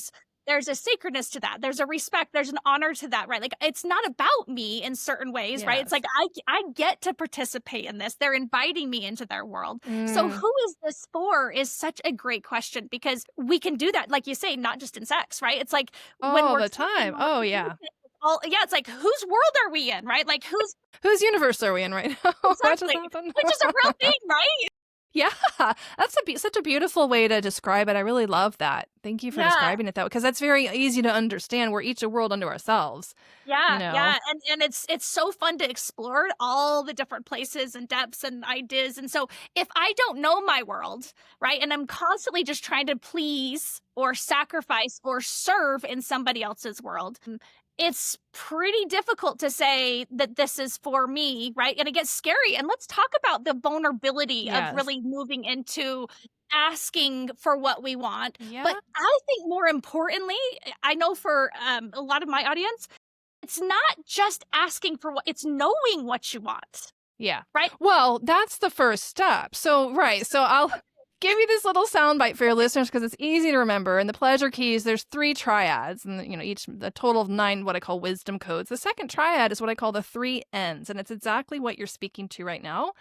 there's a sacredness to that. There's a respect, there's an honor to that, right? Like it's not about me in certain ways, right? It's Yes. like I get to participate in this. They're inviting me into their world. So Mm. who is this for is such a great question because we can do that like you say not just in sex, right? It's like when All we're the talking time. when Oh, we're yeah. communicating with all yeah, it's like whose world are we in, right? Like who's Whose universe are we in right now? What just exactly, happened? which is a real thing, right? Yeah, that's such a beautiful way to describe it. I really love that. Thank you for Yeah. describing it that way because that's very easy to understand. We're each a world unto ourselves, you Yeah, know? yeah, and it's so fun to explore all the different places and depths and ideas, and so if I don't know my world, right, and I'm constantly just trying to please or sacrifice or serve in somebody else's world, it's pretty difficult to say that this is for me, right? And it gets scary. And let's talk about the vulnerability of Yes. really moving into asking for what we want. But Yeah. I think more importantly, I know for a lot of my audience, it's not just asking for what it's knowing what you want, Yeah. right? Well, that's the first step. So, right. So I'll give you this little soundbite for your listeners because it's easy to remember. In the pleasure keys, there's 3 triads, and each a total of 9 what I call wisdom codes. The second triad is what I call the 3 N's, and it's exactly what you're speaking to right now.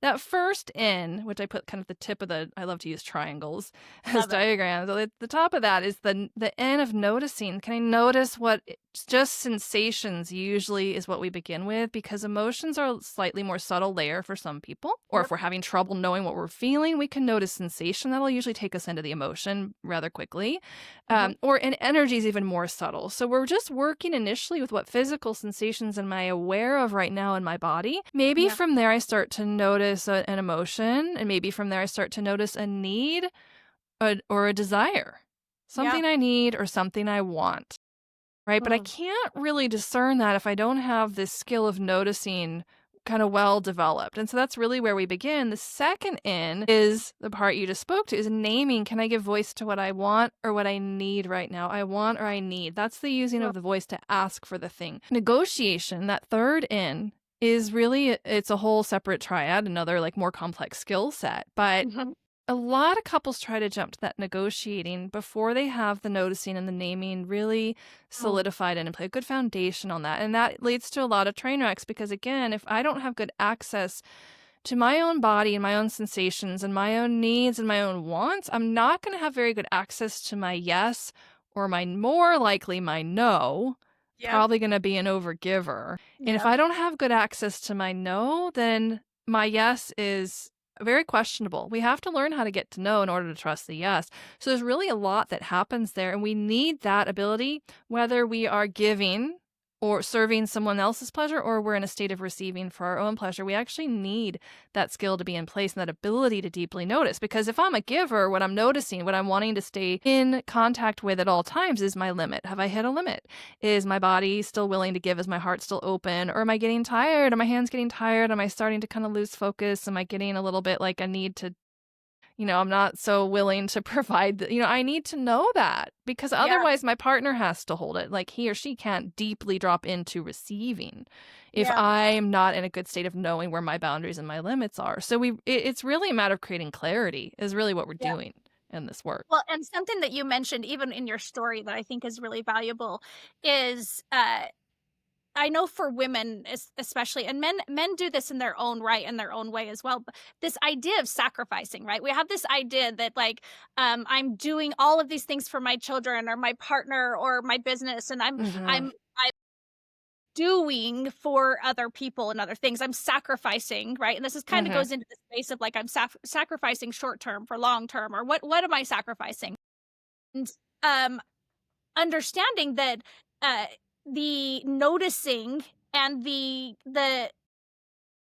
That first N, which I put kind of the tip of I love to use triangles as Love it. diagrams. So the top of that is the N of noticing. Can I notice what just sensations usually is what we begin with because emotions are a slightly more subtle layer for some people. Or if Yep. we're having trouble knowing what we're feeling, we can notice sensation. That'll usually take us into the emotion rather quickly. Mhm. And energy is even more subtle. So we're just working initially with what physical sensations am I aware of right now in my body. Maybe Yeah. from there I start to notice an emotion, and maybe from there I start to notice a need or a desire, Yeah. something I need or something I want. Right, but I Mm. can't really discern that if I don't have this skill of noticing kind of well developed. And so that's really where we begin. The second N is the part you just spoke to is naming. Can I give voice to what I want or what I need right now? I want or I need. That's the using Yeah. of the voice to ask for the thing. Negotiation, that third N is really it's a whole separate triad, another like more complex skill set. But Mhm. a lot of couples try to jump to that negotiating before they have the noticing and the naming really Mm. solidified and in play, a good foundation on that. And that leads to a lot of train wrecks because, again, if I don't have good access to my own body and my own sensations and my own needs and my own wants, I'm not going to have very good access to my yes or my more likely my no. Yep. Probably going to be an overgiver. And if Yep. I don't have good access to my no, then my yes is very questionable. We have to learn how to get to know in order to trust the yes. So there's really a lot that happens there, and we need that ability, whether we are giving or serving someone else's pleasure or we're in a state of receiving for our own pleasure. We actually need that skill to be in place and that ability to deeply notice. Because if I'm a giver, what I'm noticing, what I'm wanting to stay in contact with at all times is my limit. Have I hit a limit? Is my body still willing to give? Is my heart still open? Or am I getting tired? Are my hands getting tired? Am I starting to kind of lose focus? Am I getting a little bit like I need to, I'm not so willing to provide, I need to know that because Yeah. otherwise my partner has to hold it. Like he or she can't deeply drop into receiving if Yeah. I'm not in a good state of knowing where my boundaries and my limits are. So it's really a matter of creating clarity is really what we're Yeah. doing in this work. Well, and something that you mentioned even in your story that I think is really valuable is I know for women especially and men do this in their own right in their own way as well, but this idea of sacrificing, right? We have this idea that like I'm doing all of these things for my children or my partner or my business and Hmm. I'm doing for other people and other things. I'm sacrificing, right? And this is kind of Hmm. goes into the space of like I'm sacrificing short term for long term or what am I sacrificing? And um understanding that uh the noticing and the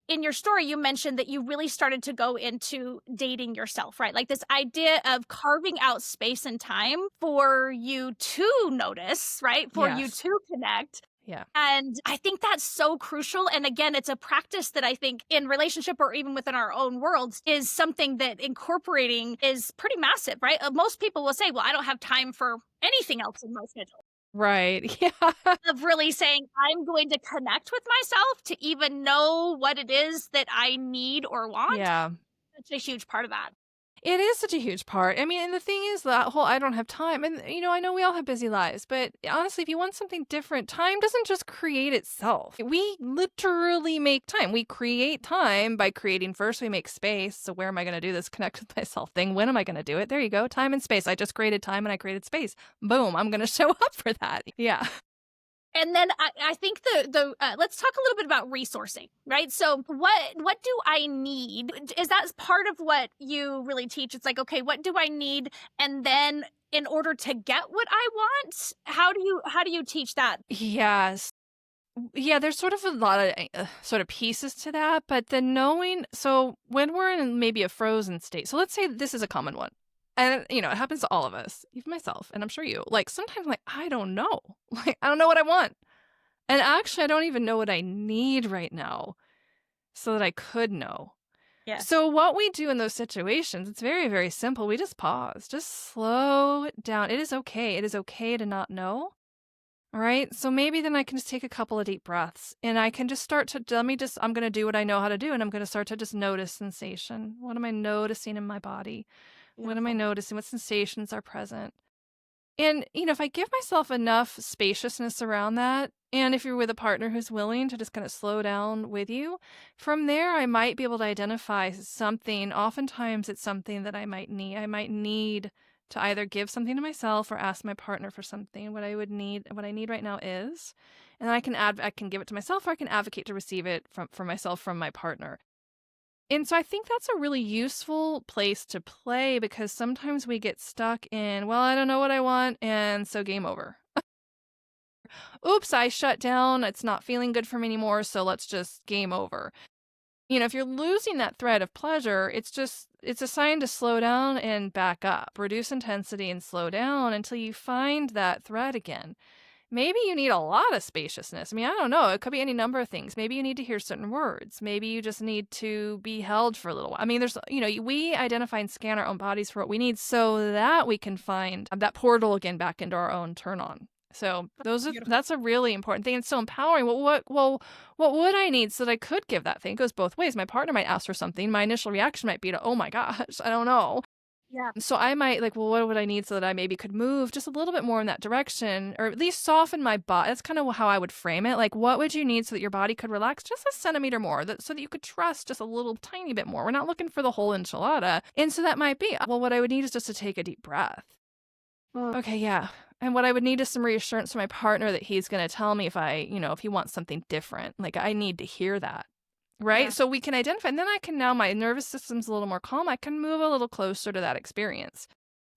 in your story, you mentioned that you really started to go into dating yourself, right? Like this idea of carving out space and time for you to notice, right? For you Yes. to connect. Yeah. And I think that's so crucial. And again, it's a practice that I think in relationship or even within our own worlds is something that incorporating is pretty massive, right? Most people will say, well, I don't have time for anything else in my schedule. Right. Yeah. Of really saying, I'm going to connect with myself to even know what it is that I need or want. Yeah. That's a huge part of that. It is such a huge part. I mean, and the thing is that whole I don't have time. And, I know we all have busy lives, but honestly, if you want something different, time doesn't just create itself. We literally make time. We create time by creating first, we make space. So, where am I going to do this connect with myself thing? When am I going to do it? There you go. Time and space. I just created time and I created space. Boom. I'm going to show up for that. Yeah. And then I think let's talk a little bit about resourcing, right? So what do I need? Is that part of what you really teach? It's like, okay, what do I need? And then in order to get what I want, how do you teach that? Yes. Yeah, there's sort of a lot of sort of pieces to that, but the knowing, so when we're in maybe a frozen state, so let's say this is a common one. And, it happens to all of us, even myself, and I'm sure you. Like, sometimes, like, I don't know. Like, I don't know what I want. And actually, I don't even know what I need right now so that I could know. Yes. So, what we do in those situations, it's very, very simple. We just pause, just slow down. It is okay. It is okay to not know. All right. So maybe then I can just take a couple of deep breaths and I can just start to, I'm going to do what I know how to do. And I'm going to start to just notice sensation. What am I noticing in my body? What am I Beautiful. noticing? What sensations are present? And, if I give myself enough spaciousness around that, and if you're with a partner who's willing to just kind of slow down with you, from there, I might be able to identify something. Oftentimes, it's something that I might need. I might need to either give something to myself or ask my partner for something. What I need right now is, and I can give it to myself, or I can advocate to receive it for myself from my partner. And so I think that's a really useful place to play because sometimes we get stuck in, well, I don't know what I want, and so game over. Oops, I shut down. It's not feeling good for me anymore, so let's just game over. If you're losing that thread of pleasure, it's a sign to slow down and back up, reduce intensity and slow down until you find that thread again. Maybe you need a lot of spaciousness. I mean, I don't know. It could be any number of things. Maybe you need to hear certain words. Maybe you just need to be held for a little while. I mean, we identify and scan our own bodies for what we need so that we can find that portal again back into our own turn on. So Beautiful. that's a really important thing. It's so empowering. What would I need so that I could give that thing? It goes both ways. My partner might ask for something. My initial reaction might be to, oh my gosh, I don't know. Yeah. So I might like, well, what would I need so that I maybe could move just a little bit more in that direction, or at least soften my body? That's kind of how I would frame it. Like, what would you need so that your body could relax just a centimeter more, so that you could trust just a little tiny bit more? We're not looking for the whole enchilada. And so that might be, well, what I would need is just to take a deep breath. Mm. Okay, yeah. And what I would need is some reassurance from my partner that he's going to tell me if he wants something different. Like, I need to hear that. Right? Yeah. So we can identify, and then my nervous system's a little more calm. I can move a little closer to that experience.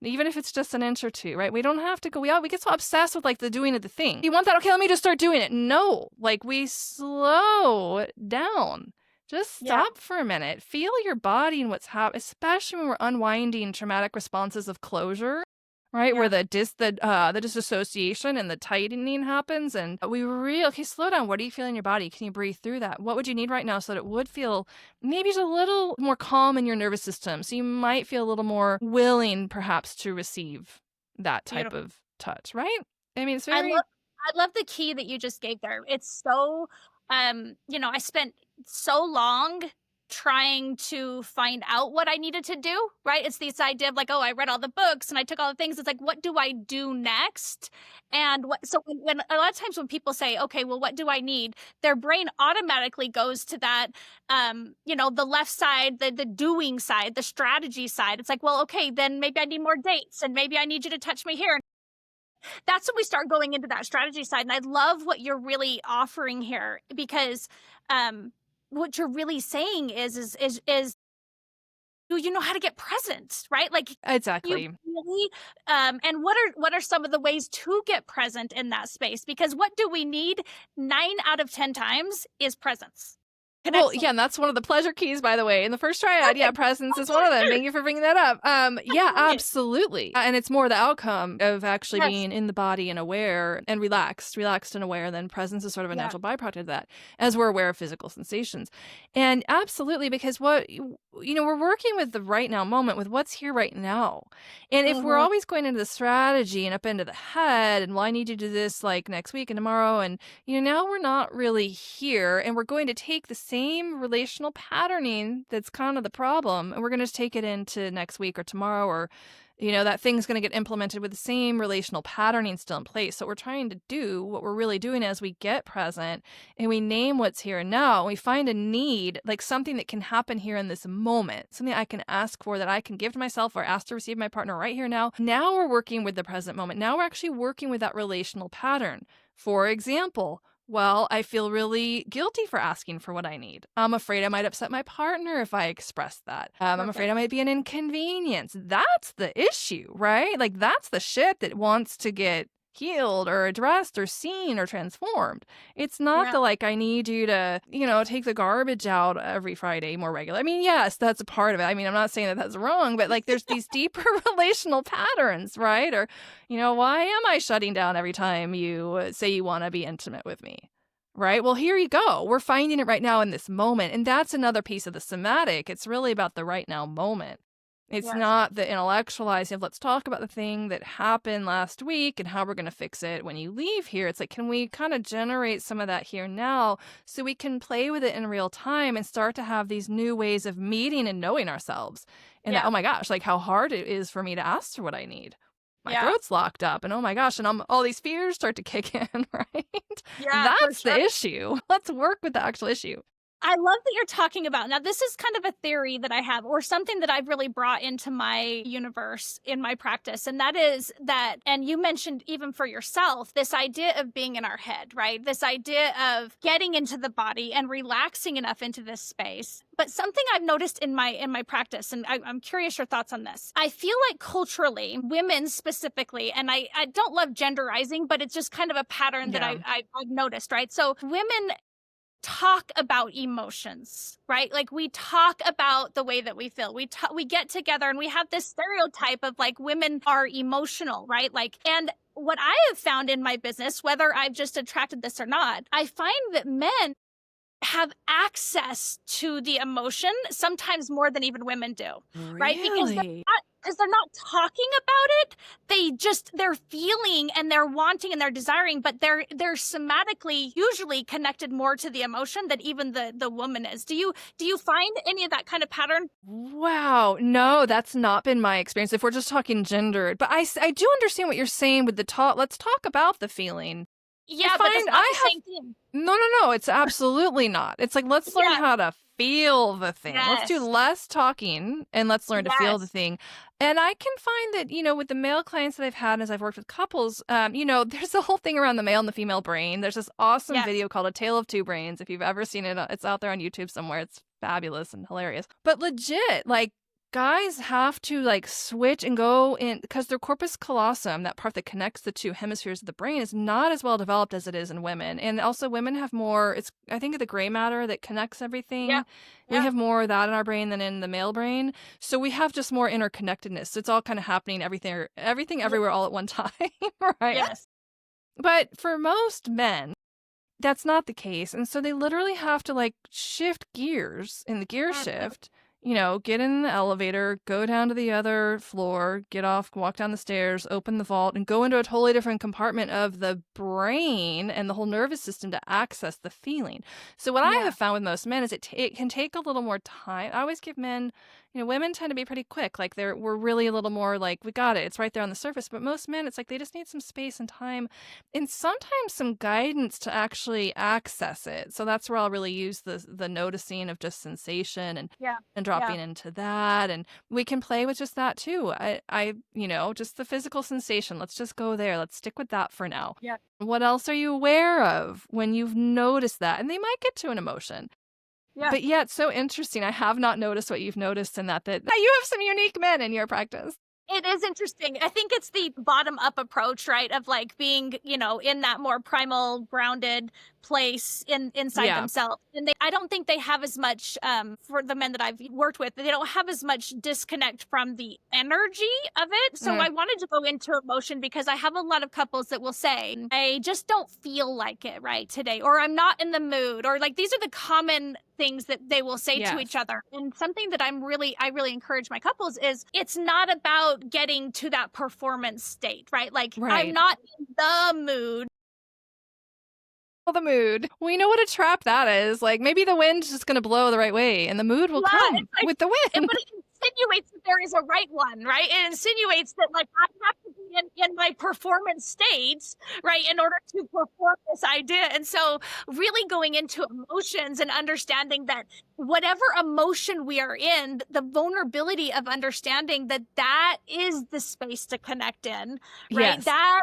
Even if it's just an inch or two, right? We don't have to go, we get so obsessed with like the doing of the thing. You want that? Okay, let me just start doing it. No, like we slow down. Just Yeah. stop for a minute. Feel your body and what's happening, especially when we're unwinding traumatic responses of closure. Right, where Yeah. the disassociation and the tightening happens, and okay, slow down. What do you feel in your body? Can you breathe through that? What would you need right now so that it would feel maybe just a little more calm in your nervous system? So you might feel a little more willing, perhaps, to receive that type Beautiful. of touch. Right? I mean, it's I very love I love the key that you just gave there. It's so I spent so long trying to find out what I needed to do, right? It's this idea of like, oh, I read all the books and I took all the things. It's like, what do I do next? And when a lot of times when people say, okay, well, what do I need? Their brain automatically goes to that, the left side, the doing side, the strategy side. It's like, well, okay, then maybe I need more dates and maybe I need you to touch me here. That's when we start going into that strategy side. And I love what you're really offering here because what you're really saying is do you know how to get present, right? Like you exactly. really and what are some of the ways to get present in that space? Because what do we need 9 out of 10 times is presence. Well, connection. yeah, and that's one of the pleasure keys, by the way. In the first triad, yeah, Okay. presence is one of them. Oh, Thank you for bringing that up. Yeah, brilliant. absolutely. And it's more the outcome of actually Yes. being in the body and aware and relaxed and aware. Then presence is sort of a Yeah. natural byproduct of that, as we're aware of physical sensations. And absolutely, because we're working with the right now moment, with what's here right now. And if we're Mhm. always going into the strategy and up into the head, and well, I need to do this like next week and tomorrow, and now we're not really here, and we're going to take the same relational patterning that's kind of the problem, and we're going to take it into next week or tomorrow, or that thing's going to get implemented with the same relational patterning still in place. So we're trying to do what we're really doing as we get present and we name what's here and now. And we find a need, like something that can happen here in this moment, something I can ask for, that I can give to myself or ask to receive my partner right here now. Now we're working with the present moment. Now we're actually working with that relational pattern. For example, well, I feel really guilty for asking for what I need. I'm afraid I might upset my partner if I express that. I'm afraid I Perfect. might be an inconvenience. That's the issue, right? Like, that's the shit that wants to get healed or addressed or seen or transformed. It's not Yeah. the like, I need you to, take the garbage out every Friday more regular. I mean, yes, that's a part of it. I mean, I'm not saying that that's wrong, but like, there's these deeper relational patterns, right? Or why am I shutting down every time you say you want to be intimate with me? Right? Well, here you go. We're finding it right now in this moment. And that's another piece of the somatic. It's really about the right now moment. It's Yes. not the intellectualizing of let's talk about the thing that happened last week and how we're going to fix it when you leave here. It's like, can we kind of generate some of that here now so we can play with it in real time and start to have these new ways of meeting and knowing ourselves? And that, Yeah. oh my gosh, like how hard it is for me to ask for what I need. My Yeah. throat's locked up, and oh my gosh, and all these fears start to kick in, right? Yeah, for That's sure. the issue. Let's work with the actual issue. I love that you're talking about now, this is kind of a theory that I have, or something that I've really brought into my universe in my practice, and that is that, and you mentioned even for yourself, this idea of being in our head, right? This idea of getting into the body and relaxing enough into this space. But something I've noticed in my practice, and I'm curious your thoughts on this. I feel like culturally, women specifically, and I don't love genderizing, but it's just kind of a pattern that Yeah. I've noticed, right? So women talk about emotions, right? Like we talk about the way that we feel. We get together and we have this stereotype of like women are emotional, right? Like, and what I have found in my business, whether I've just attracted this or not, I find that men have access to the emotion sometimes more than even women do, right? Really? Because they're not talking about it. They're feeling and they're wanting and they're desiring, but they're somatically usually connected more to the emotion than even the woman is. Do you find any of that kind of pattern? Wow. No, that's not been my experience if we're just talking gendered. But I do understand what you're saying with the talk. Let's talk about the feeling. I Yeah, but that's find not I the have same thing. no, it's absolutely not. It's like, let's learn Yeah. how to feel the thing. Let's do Yes. less talking and let's learn to feel the Yes. thing. And I can find that, with the male clients that I've had as I've worked with couples, there's a whole thing around the male and the female brain. There's this awesome Yes. video called A Tale of Two Brains. If you've ever seen it, it's out there on YouTube somewhere. It's fabulous and hilarious. But legit, like, guys have to like switch and go in because their corpus callosum, that part that connects the two hemispheres of the brain, is not as well developed as it is in women. And also women have more, it's I think the gray matter that connects Yeah. everything. We Yeah. have more of that in our brain than in the male brain. So we have just more interconnectedness. So it's all kind of happening, everything Yeah. everywhere all at one time, right? Yes. But for most men, that's not the case. And so they literally have to like shift gears in the gear Mhm. shift, get in the elevator, go down to the other floor, get off, walk down the stairs, open the vault, and go into a totally different compartment of the brain and the whole nervous system to access the feeling. So what I Yeah. have found with most men is it can take a little more time. I always give men, women tend to be pretty quick. Like we're really a little more like, we got it. It's right there on the surface. But most men, it's like they just need some space and time and sometimes some guidance to actually access it. So that's where I'll really use the noticing of just sensation Yeah. and Yeah. dropping into that. And we can play with just that too. Just the physical sensation. Let's just go there. Let's stick with that for now. Yeah. What else are you aware of when you've noticed that? And they might get to an emotion. Yeah. But yeah, it's so interesting. I have not noticed what you've noticed in that you have some unique men in your practice. It is interesting. I think it's the bottom up approach, right? Of like being, in that more primal, grounded place inside Yeah. themselves. And I don't think they have as much, for the men that I've worked with, they don't have as much disconnect from the energy of it. So Mm. I wanted to go into emotion because I have a lot of couples that will say, I just don't feel like it right today, or I'm not in the mood, or like these are the common things that they will say to each Yes. other. And something that I really encourage my couples is it's not about getting to that performance state, right? Like I'm Right. not in the mood. Well, the mood. We know what a trap that is. Like maybe the wind's just going to blow the right way and the mood will Yeah, come it's like, with the wind. but it insinuates that there is a right one, right? It insinuates that like I have to be in my performance state, right, in order to perform this idea. And so really going into emotions and understanding that whatever emotion we are in, the vulnerability of understanding that that is the space to connect in, right? Yes. That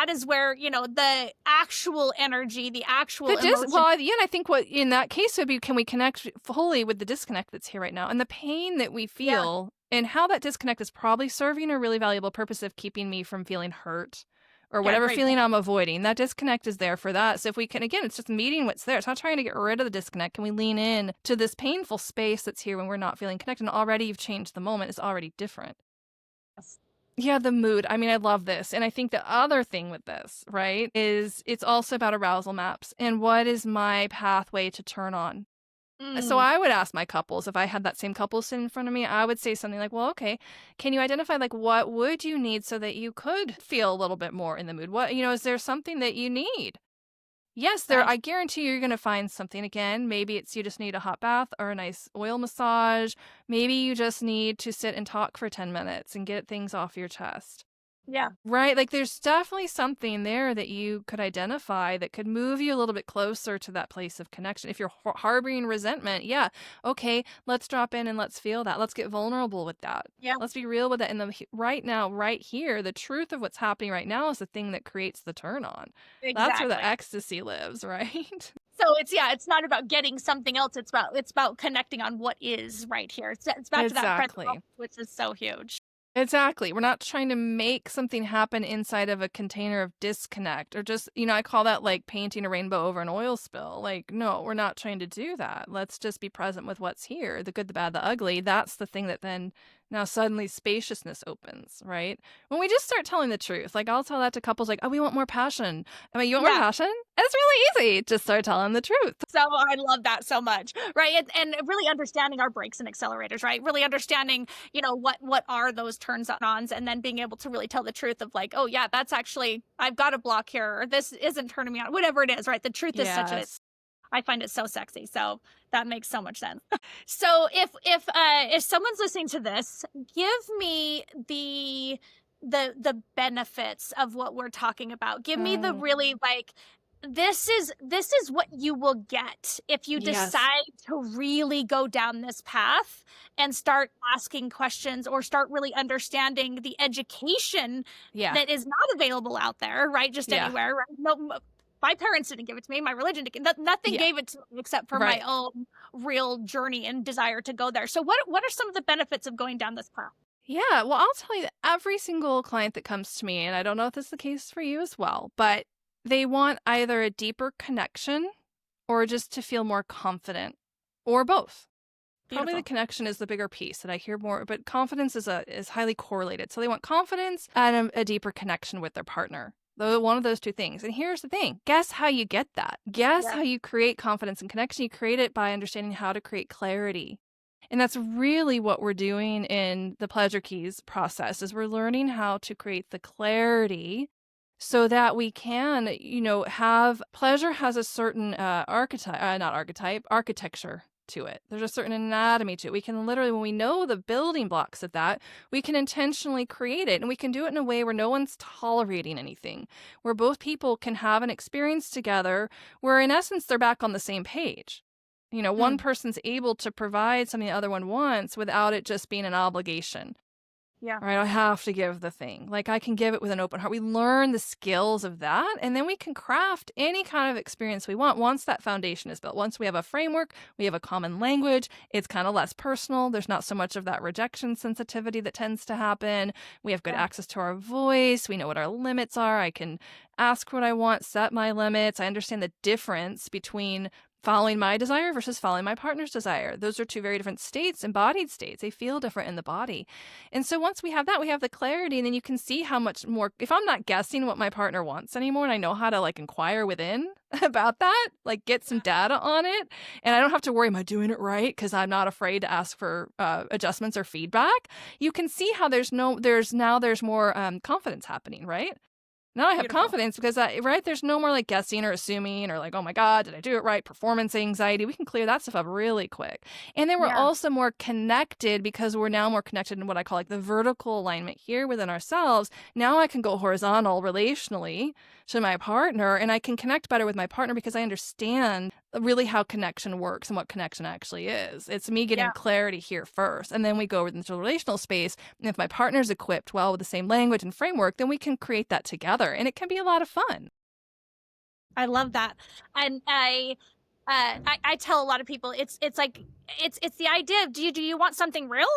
is where, the actual energy, the actual emotion. Well, yeah, and I think what in that case would be, can we connect fully with the disconnect that's here right now and the pain that we Yeah, feel and how that disconnect is probably serving a really valuable purpose of keeping me from feeling hurt or yeah, whatever great feeling point. I'm avoiding. That disconnect is there for that. So if we can, again, it's just meeting what's there. It's not trying to get rid of the disconnect. Can we lean in to this painful space that's here when we're not feeling connected? And already you've changed the moment. It's already different. Yes. Yeah, the mood. I mean, I love this. And I think the other thing with this, right, is it's also about arousal maps and what is my pathway to turn on. So Mm, I would ask my couples, if I had that same couple sitting in front of me, I would say something like, well, okay, can you identify like what would you need so that you could feel a little bit more in the mood? What, is there something that you need? Yes, right. I guarantee you're going to find something again. Maybe it's you just need a hot bath or a nice oil massage. Maybe you just need to sit and talk for 10 minutes and get things off your chest. Yeah. Right, like, there's definitely something there that you could identify that could move you a little bit closer to that place of connection. If you're harboring resentment, yeah, okay, let's drop in and let's feel that. Let's get vulnerable with that. Yeah. Let's be real with it. And right now, right here, the truth of what's happening right now is the thing that creates the turn on. That's where the Exactly. ecstasy lives, right? So it's not about getting something else. It's about connecting on what is right here. It's back to that present Exactly. moment, which is so huge. Exactly. We're not trying to make something happen inside of a container of disconnect or just, I call that like painting a rainbow over an oil spill. Like, no, we're not trying to do that. Let's just be present with what's here, the good, the bad, the ugly. That's the thing that then now suddenly spaciousness opens, right? When we just start telling the truth, like I'll tell that to couples like, oh, we want more passion. I mean, you want more Yeah. passion? It's really easy. Just start telling the truth. So I love that so much, right? And really understanding our brakes and accelerators, right? Really understanding, what are those turns ons, and then being able to really tell the truth of like, oh yeah, that's actually I've got a block here, or this isn't turning me on, whatever it is, right? The truth is such a Yes. I find it so sexy. So that makes so much sense. So if someone's listening to this, give me the benefits of what we're talking about. Give me the Mm, really like this is what you will get if you yes. decide to really go down this path and start asking questions or start really understanding the education Yeah. that is not available out there, right? Just Yeah. anywhere, right? No, my parents didn't give it to me. My religion didn't. Nothing Yeah. gave it to me except for my Right. own real journey and desire to go there. So, what are some of the benefits of going down this path? Yeah, well, I'll tell you that every single client that comes to me, and I don't know if this is the case for you as well, but they want either a deeper connection or just to feel more confident or both. Probably the Beautiful. connection is the bigger piece that I hear more, but confidence is highly correlated. So they want confidence and a deeper connection with their partner. Though one of those two things. And here's the thing. Guess how you get that? Guess Yeah. how you create confidence and connection? You create it by understanding how to create clarity. And that's really what we're doing in the pleasure keys process is we're learning how to create the clarity so that we can, have pleasure has a certain architecture to it. There's a certain anatomy to it. We can literally, when we know the building blocks of that, we can intentionally create it. And we can do it in a way where no one's tolerating anything, where both people can have an experience together where in essence they're back on the same page. One Mm, person's able to provide something the other one wants without it just being an obligation. Yeah. right? I have to give the thing. Like I can give it with an open heart. We learn the skills of that, and then we can craft any kind of experience we want once that foundation is built. Once we have a framework, we have a common language, it's kind of less personal. There's not so much of that rejection sensitivity that tends to happen. We have good Yeah. access to our voice. We know what our limits are. I can ask what I want, set my limits. I understand the difference between following my desire versus following my partner's desire. Those are two very different states, embodied states. They feel different in the body. And so once we have that, we have the clarity, and then you can see how much more, if I'm not guessing what my partner wants anymore, and I know how to like inquire within about that, like get some data on it, and I don't have to worry, am I doing it right? Because I'm not afraid to ask for adjustments or feedback. You can see how there's more confidence happening, right? Now I have Beautiful. confidence because right, there's no more like guessing or assuming or like, oh my God, did I do it right? Performance anxiety. We can clear that stuff up really quick. And then we're Yeah. also more connected because we're now more connected in what I call like the vertical alignment here within ourselves. Now I can go horizontal relationally to my partner, and I can connect better with my partner because I understand really how connection works and what connection actually is. It's me getting Yeah. clarity here first, and then we go into the relational space. And if my partner's equipped well with the same language and framework, then we can create that together, and it can be a lot of fun. I love that. And I tell a lot of people it's like it's the idea of do you want something real?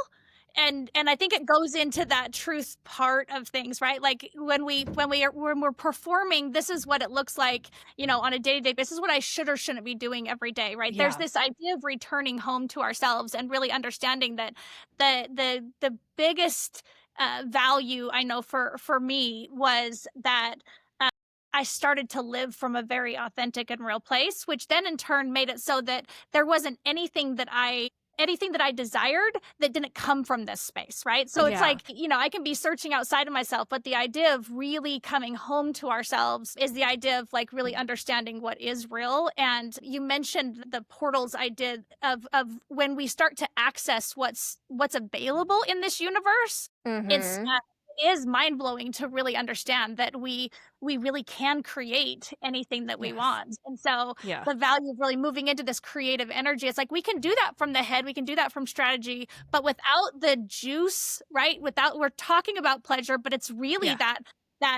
And I think it goes into that truth part of things, right? Like when we're performing, this is what it looks like, on a day-to-day basis. This is what I should or shouldn't be doing every day, right? There's Yeah. this idea of returning home to ourselves and really understanding that the biggest value I know for me was that I started to live from a very authentic and real place, which then in turn made it so that there wasn't anything that I desired that didn't come from this space, right? So it's Yeah. like, I can be searching outside of myself, but the idea of really coming home to ourselves is the idea of like really understanding what is real. And you mentioned the portals I did of when we start to access what's available in this universe. It's Mm-hmm. it is mind blowing to really understand that we really can create anything that we Yes. want. And so Yeah. the value of really moving into this creative energy, it's like we can do that from the head, we can do that from strategy, but without the juice, right? Without we're talking about pleasure, but it's really Yeah. that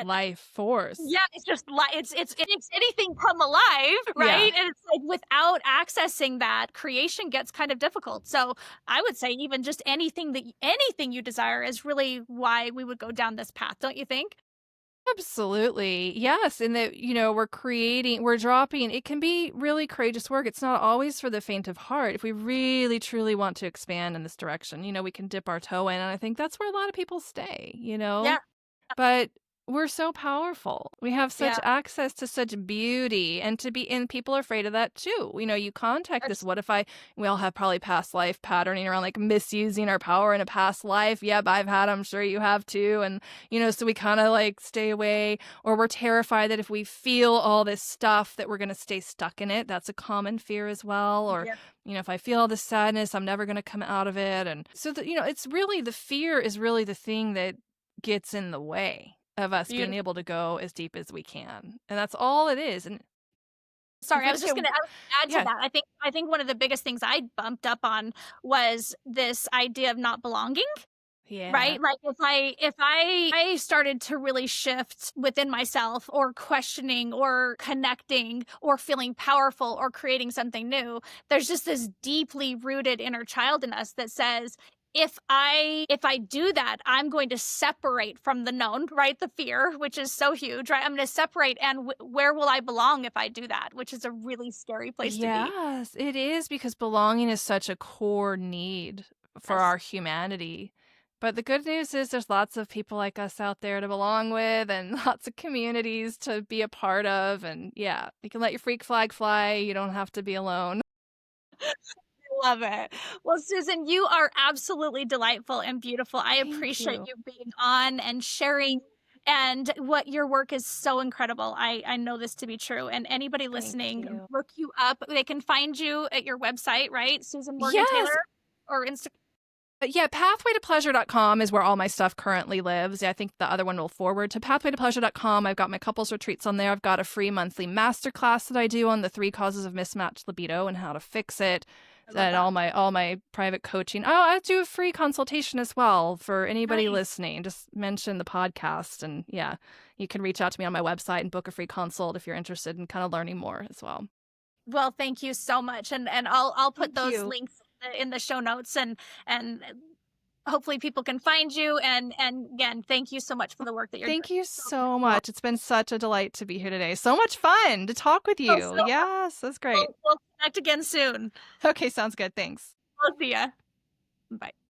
Life force. yeah, it's just like it makes anything come alive, Yeah. right? And it's like without accessing that, creation gets kind of difficult. So I would say even just anything you desire is really why we would go down this path, don't you think? Absolutely. Yes. And that, we're dropping, it can be really courageous work. It's not always for the faint of heart. If we really truly want to expand in this direction, we can dip our toe in. And I think that's where a lot of people stay. Yeah, But we're so powerful. We have such yeah. access to such beauty, and people are afraid of that too. You contact this. What if we all have probably past life patterning around like misusing our power in a past life. Yep, I've had, I'm sure you have too. And, so we kind of like stay away, or we're terrified that if we feel all this stuff that we're going to stay stuck in it. That's a common fear as well. Or, Yeah. if I feel all this sadness, I'm never going to come out of it. And so it's really the fear is really the thing that gets in the way of us being Beautiful. able to go as deep as we can. And that's all it is. And if Sorry, we just get I was gonna add to yeah, that. I think one of the biggest things I bumped up on was this idea of not belonging. yeah, Right? Like if I started to really shift within myself or questioning or connecting or feeling powerful or creating something new, there's just this deeply rooted inner child in us that says, if I do that, I'm going to separate from the known, right? The fear, which is so huge, right? I'm going to separate, and where will I belong if I do that? Which is a really scary place to be. yes, it is because belonging is such a core need for Yes. our humanity. But the good news is there's lots of people like us out there to belong with and lots of communities to be a part of. And yeah, you can let your freak flag fly. You don't have to be alone. Love it. Well, Susan, you are absolutely delightful and beautiful. I Thank appreciate you. you being on and sharing, and what your work is so incredible. I know this to be true. And anybody Thank listening, you. look you up. They can find you at your website, right? Susan Morgan Yes. Taylor or Instagram. But yeah, pathwaytopleasure.com is where all my stuff currently lives. Yeah, I think the other one will forward to pathwaytopleasure.com. I've got my couples retreats on there. I've got a free monthly masterclass that I do on the 3 causes of mismatched libido and how to fix it. I love and that. all my private coaching. Oh, I do a free consultation as well for anybody Nice. listening. Just mention the podcast, and yeah, you can reach out to me on my website and book a free consult if you're interested in kind of learning more as well. Well, thank you so much, and I'll put Thank those you. links in the show notes, and hopefully people can find you. And again, thank you so much for the work that you're doing. Thank you So so beautiful. much. It's been such a delight to be here today. So much fun to talk with So you. so fun. Yes, that's great. We'll connect again soon. Okay, sounds good. Thanks. We'll see ya. Bye.